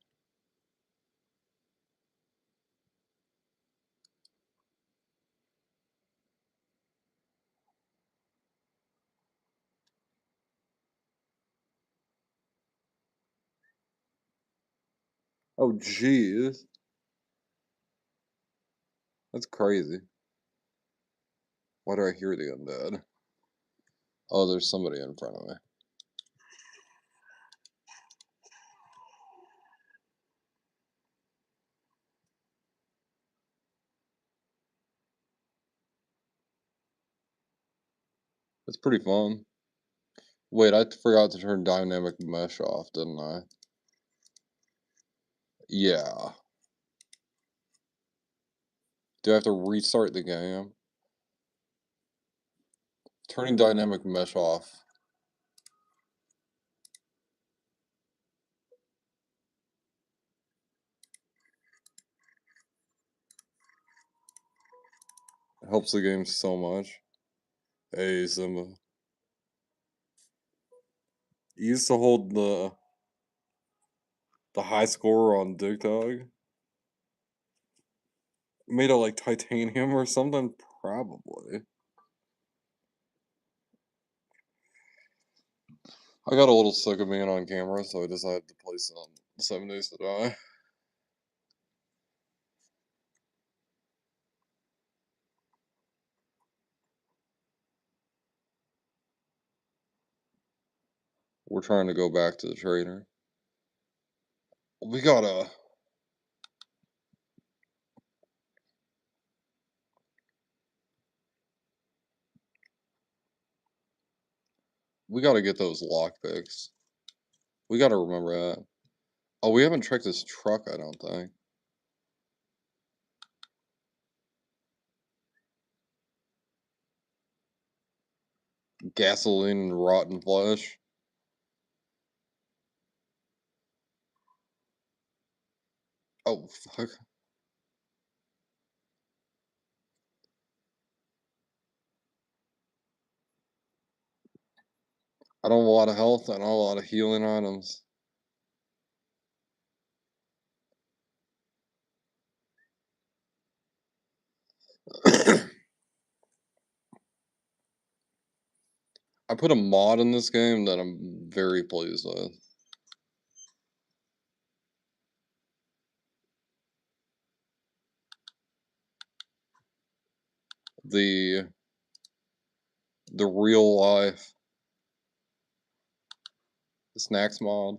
Oh, jeez. That's crazy. Why do I hear the undead? Oh, there's somebody in front of me. It's pretty fun. Wait, I forgot to turn dynamic mesh off, didn't I? Yeah. Do I have to restart the game? Turning dynamic mesh off. It helps the game so much. Hey, Simba. You used to hold the high score on TikTok. Made of like titanium or something? Probably. I got a little sick of being on camera, so I decided to play some 7 Days to Die. We're trying to go back to the trader. We gotta. We gotta get those lockpicks. We gotta remember that. Oh, we haven't checked this truck, I don't think. Gasoline and rotten flesh. Oh, fuck. I don't have a lot of health. I don't have a lot of healing items. I put a mod in this game that I'm very pleased with. The real life snacks mod.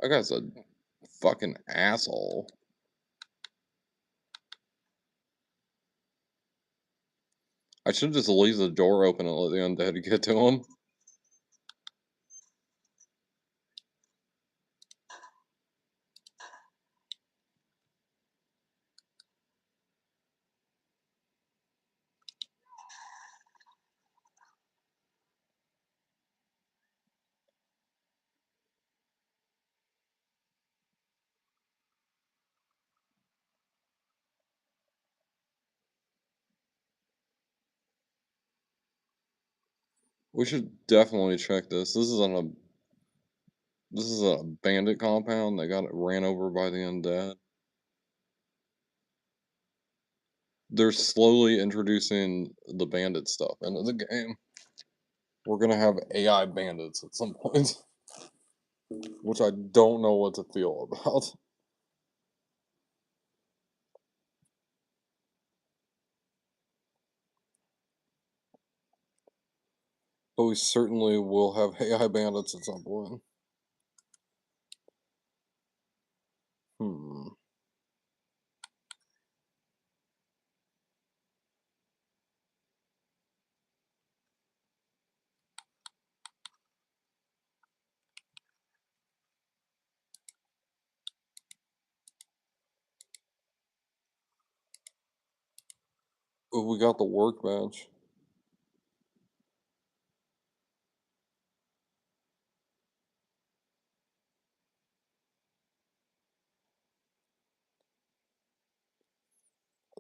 That guy's a fucking asshole. I should just leave the door open and let the undead get to him. We should definitely check this. This is a bandit compound that got ran over by the undead. They're slowly introducing the bandit stuff into the game. We're gonna have AI bandits at some point, which I don't know what to feel about. But we certainly will have AI bandits at some point. Hmm. Oh, we got the workbench.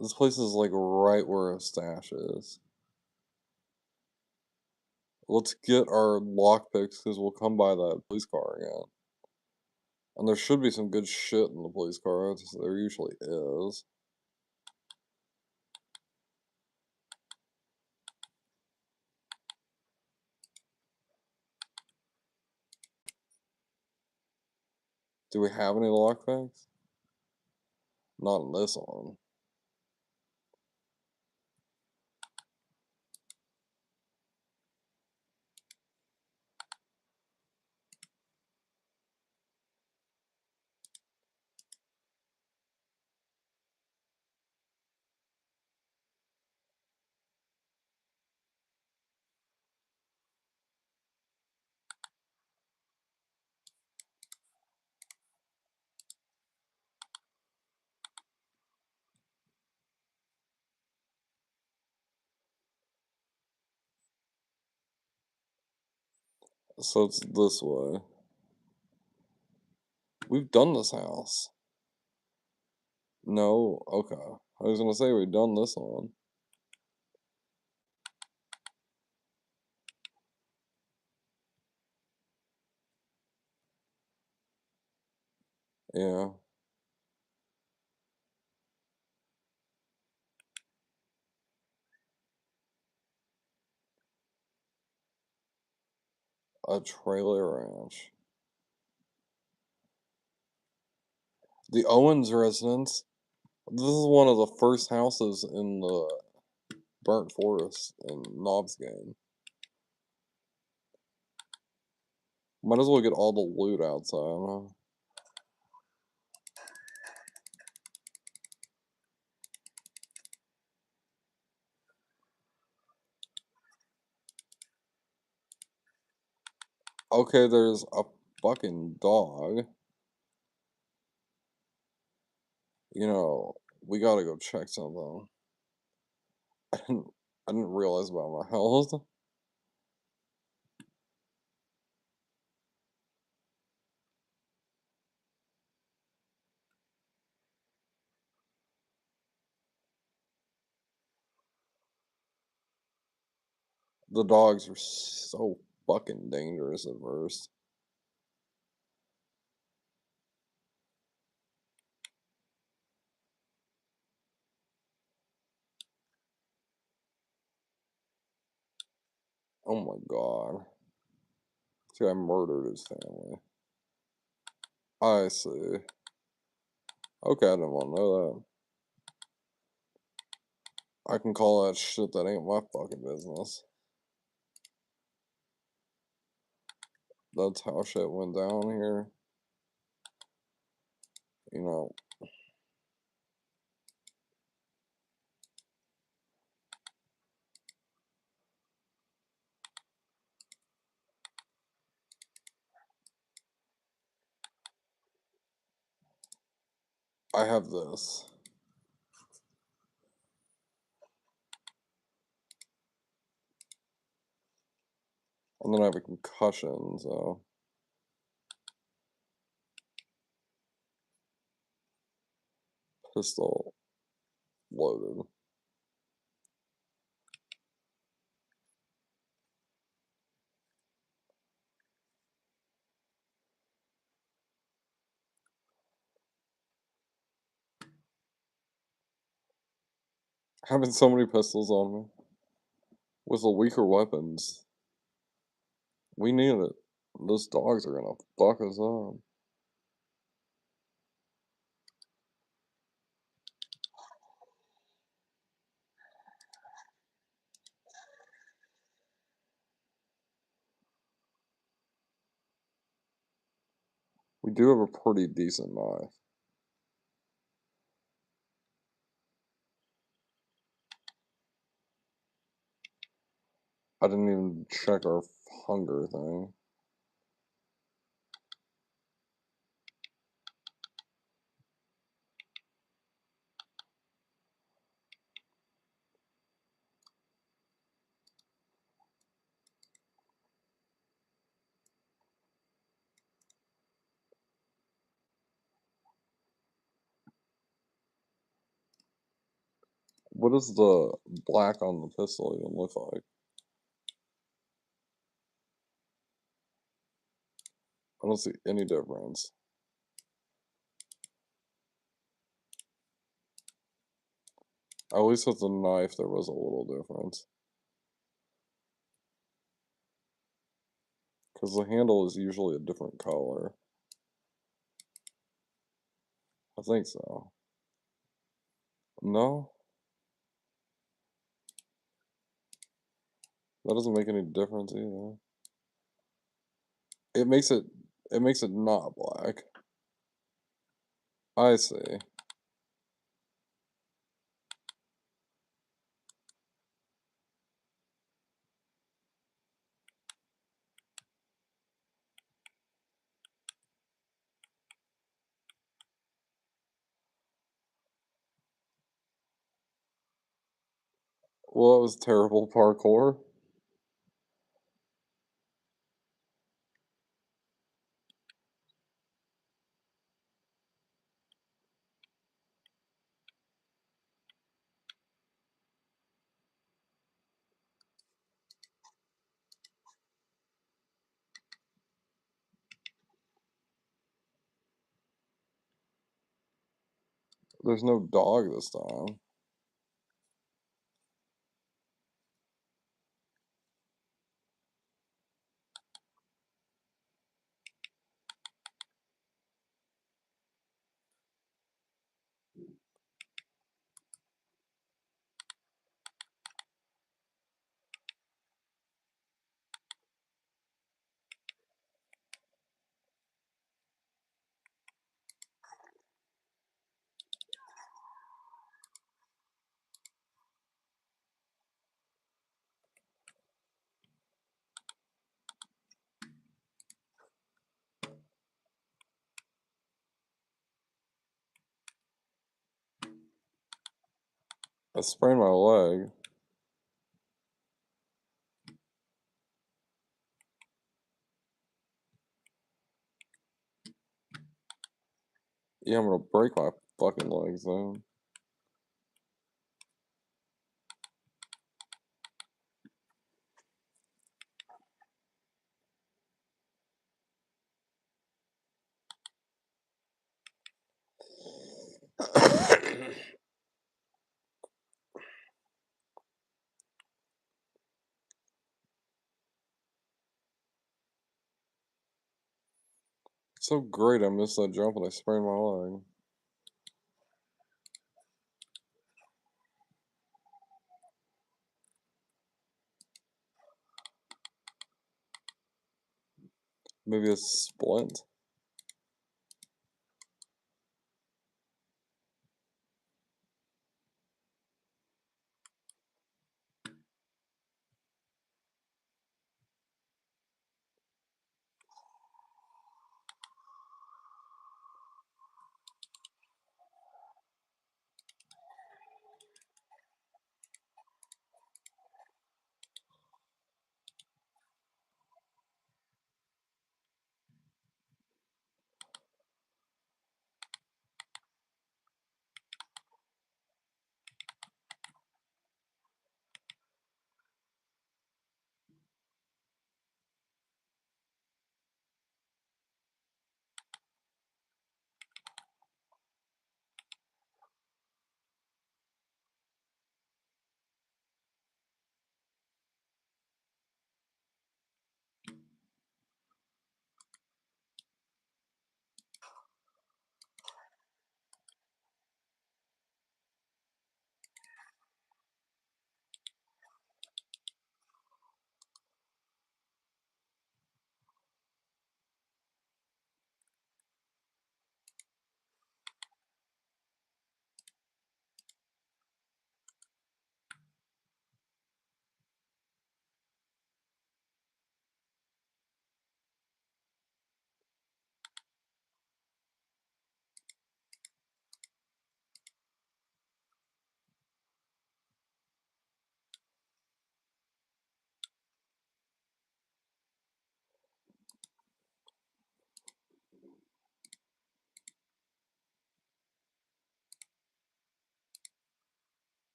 This place is like right where a stash is. Let's get our lockpicks because we'll come by that police car again. And there should be some good shit in the police car. There usually is. Do we have any lockpicks? Not in this one. So it's this way. We've done this house. No? Okay. I was gonna say we've done this one. Yeah. A trailer ranch. The Owens residence. This is one of the first houses in the Burnt Forest in Knob's game. Might as well get all the loot outside, huh? Okay, there's a fucking dog. You know, we gotta go check something. I didn't, I didn't realize about my health. The dogs are so fucking dangerous at first. Oh my god. This guy murdered his family. I see. Okay, I didn't want to know that. I can call that shit that ain't my fucking business. That's how shit went down here. You know, I have this. And then I have a concussion, so. Pistol loaded. Having so many pistols on me. With the weaker weapons. We need it. Those dogs are gonna fuck us up. We do have a pretty decent knife. I didn't even check our hunger thing. What does the black on the pistol even look like? I don't see any difference. At least with the knife, there was a little difference. Because the handle is usually a different color. I think so. No? That doesn't make any difference either. It makes it not black. I see. Well, that was terrible parkour. There's no dog this time. I sprained my leg. Yeah, I'm gonna break my fucking legs then. So great, I missed that jump and I sprained my leg. Maybe a splint.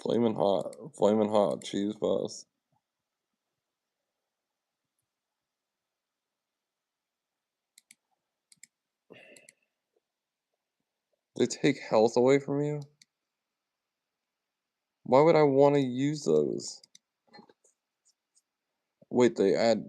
Flaming hot cheese puffs. They take health away from you? Why would I want to use those? Wait, they add.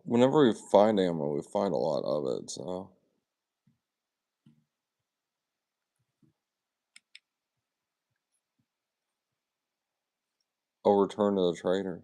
Whenever we find ammo, we find a lot of it, so. I'll return to the trader.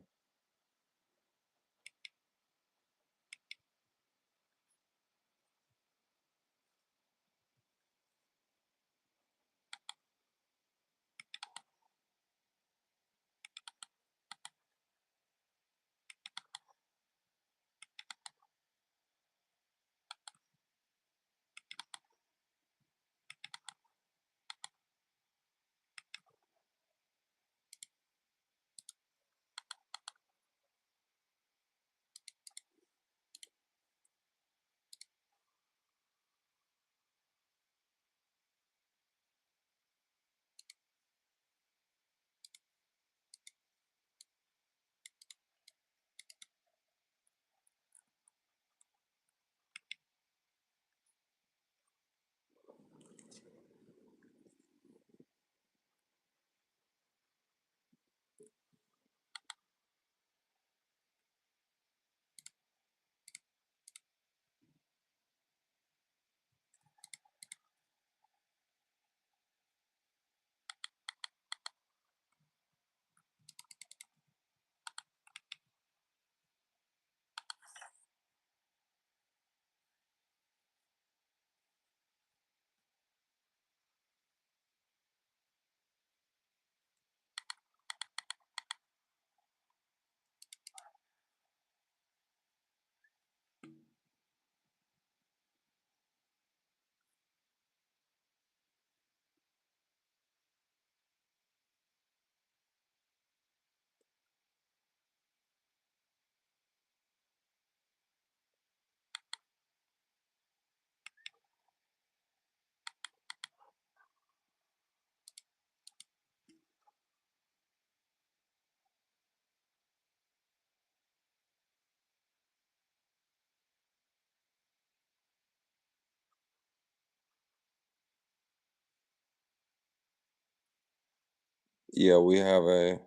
Yeah, we have a.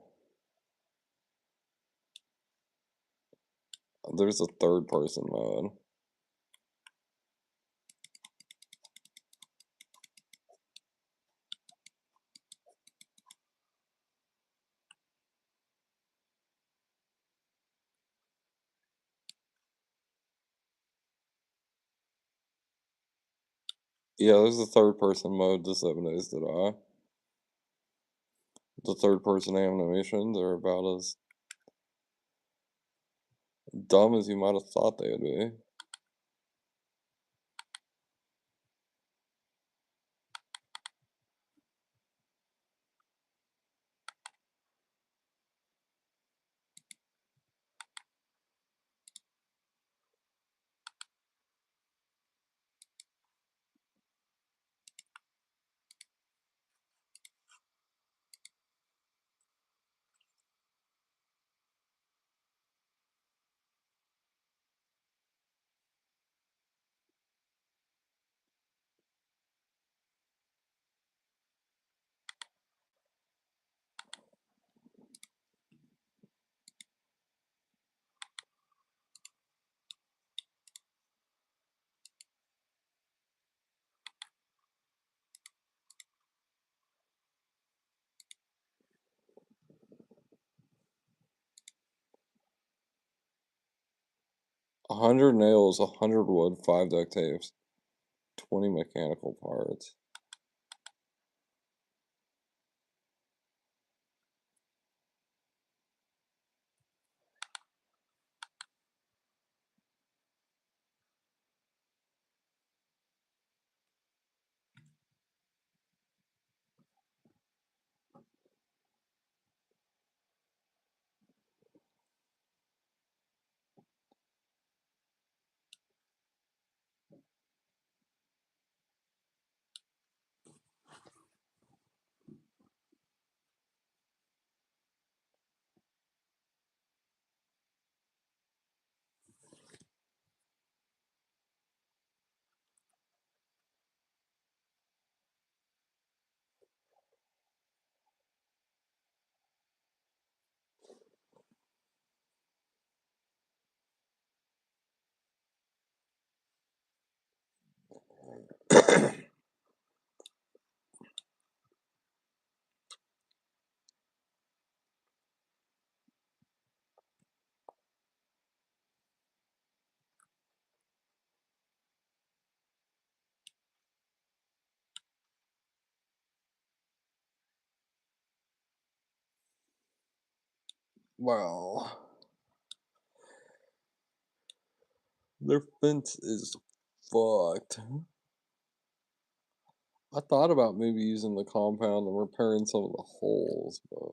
There's a third person mode. Yeah, there's a third person mode to 7 Days to Die. The third person animations are about as dumb as you might have thought they would be. A 100 nails, 100 wood, 5 duct tapes, 20 mechanical parts. Well, their fence is fucked. I thought about maybe using the compound and repairing some of the holes, but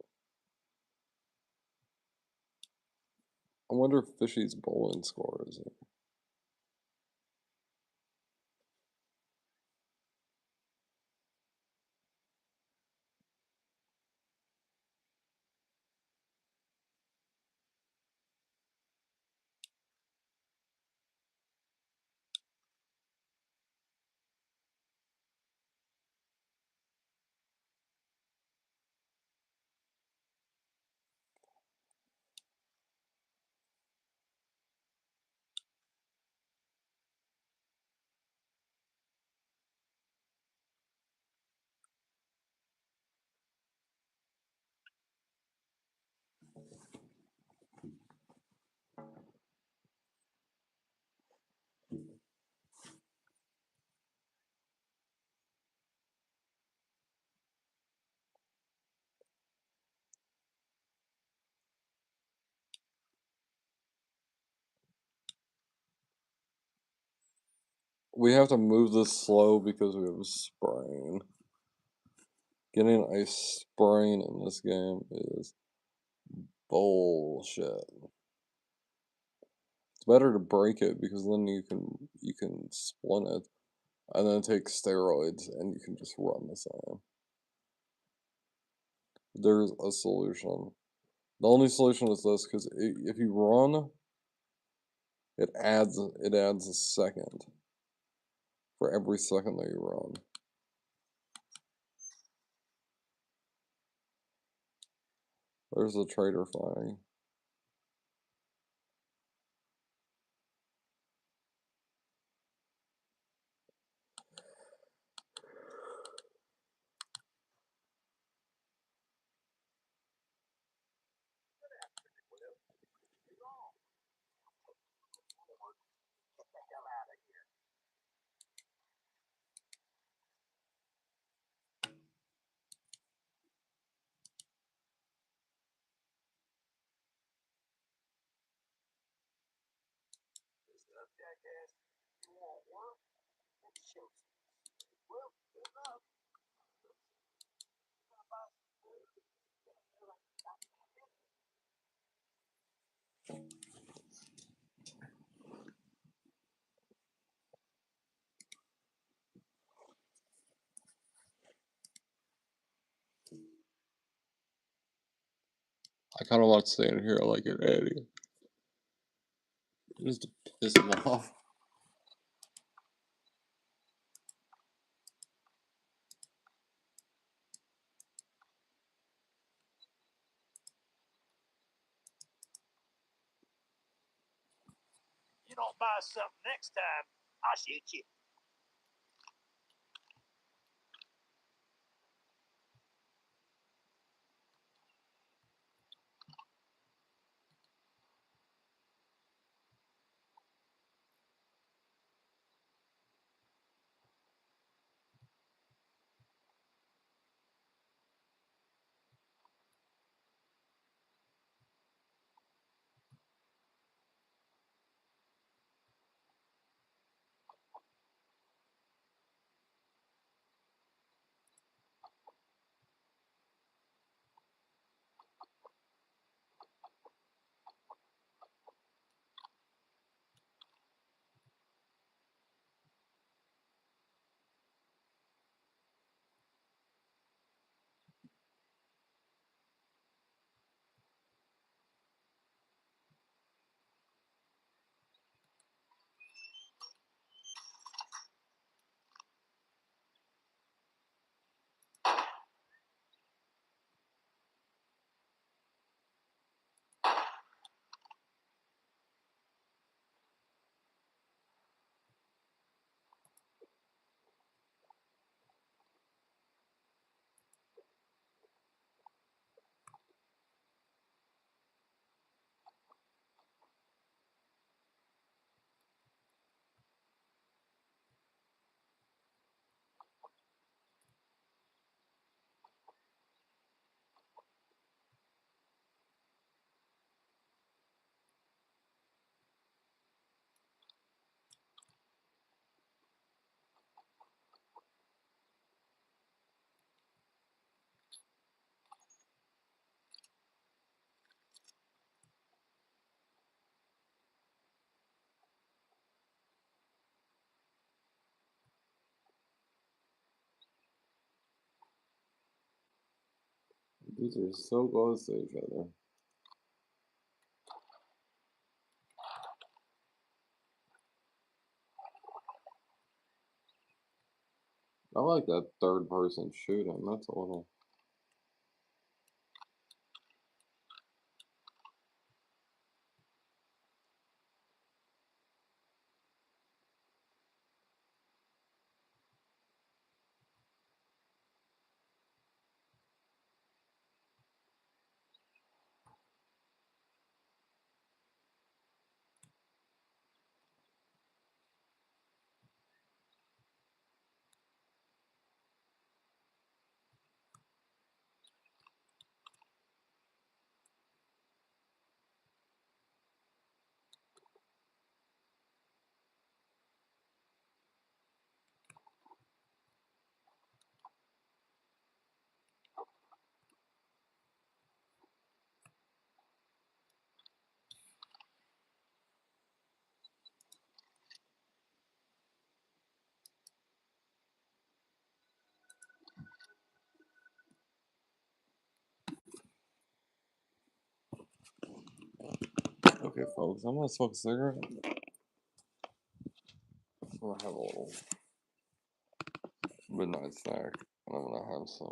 I wonder if Fishy's bowling score is it. We have to move this slow because we have a sprain. Getting a sprain in this game is bullshit. It's better to break it because then you can splint it and then take steroids and you can just run the same. There's a solution. The only solution is this because if you run, it adds a second for every second that you run. There's a trader flying. I kind of want to stay in here like an idiot. Just to piss him off. You don't buy something next time, I'll shoot you. These are so close to each other. I like that third person shooting. That's a little. Okay, folks, I'm gonna smoke a cigarette. I'm gonna have a little midnight snack, and I'm gonna have some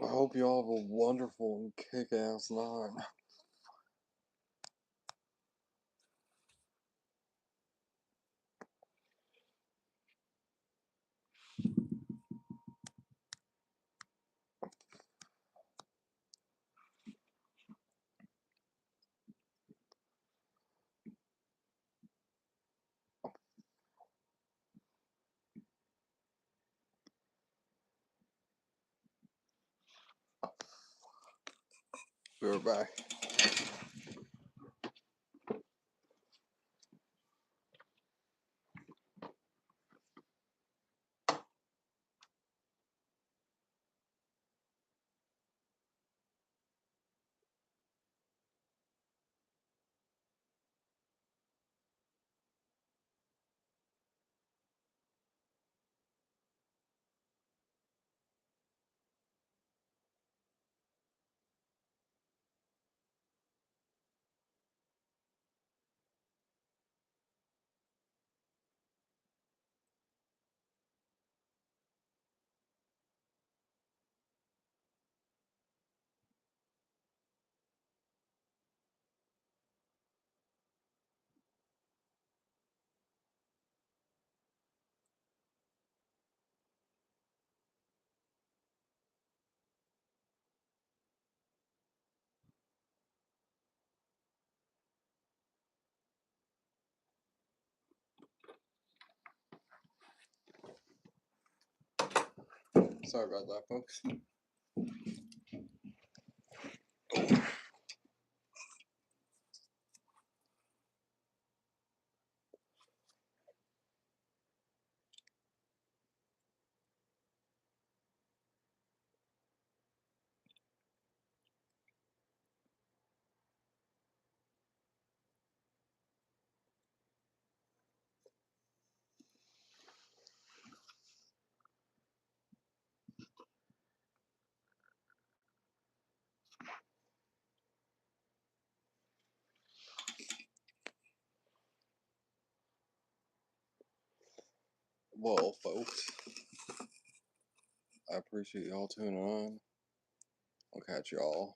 I hope you all have a wonderful and kick-ass night. Be right back. Sorry about that, folks. Well, folks, I appreciate y'all tuning on. I'll catch y'all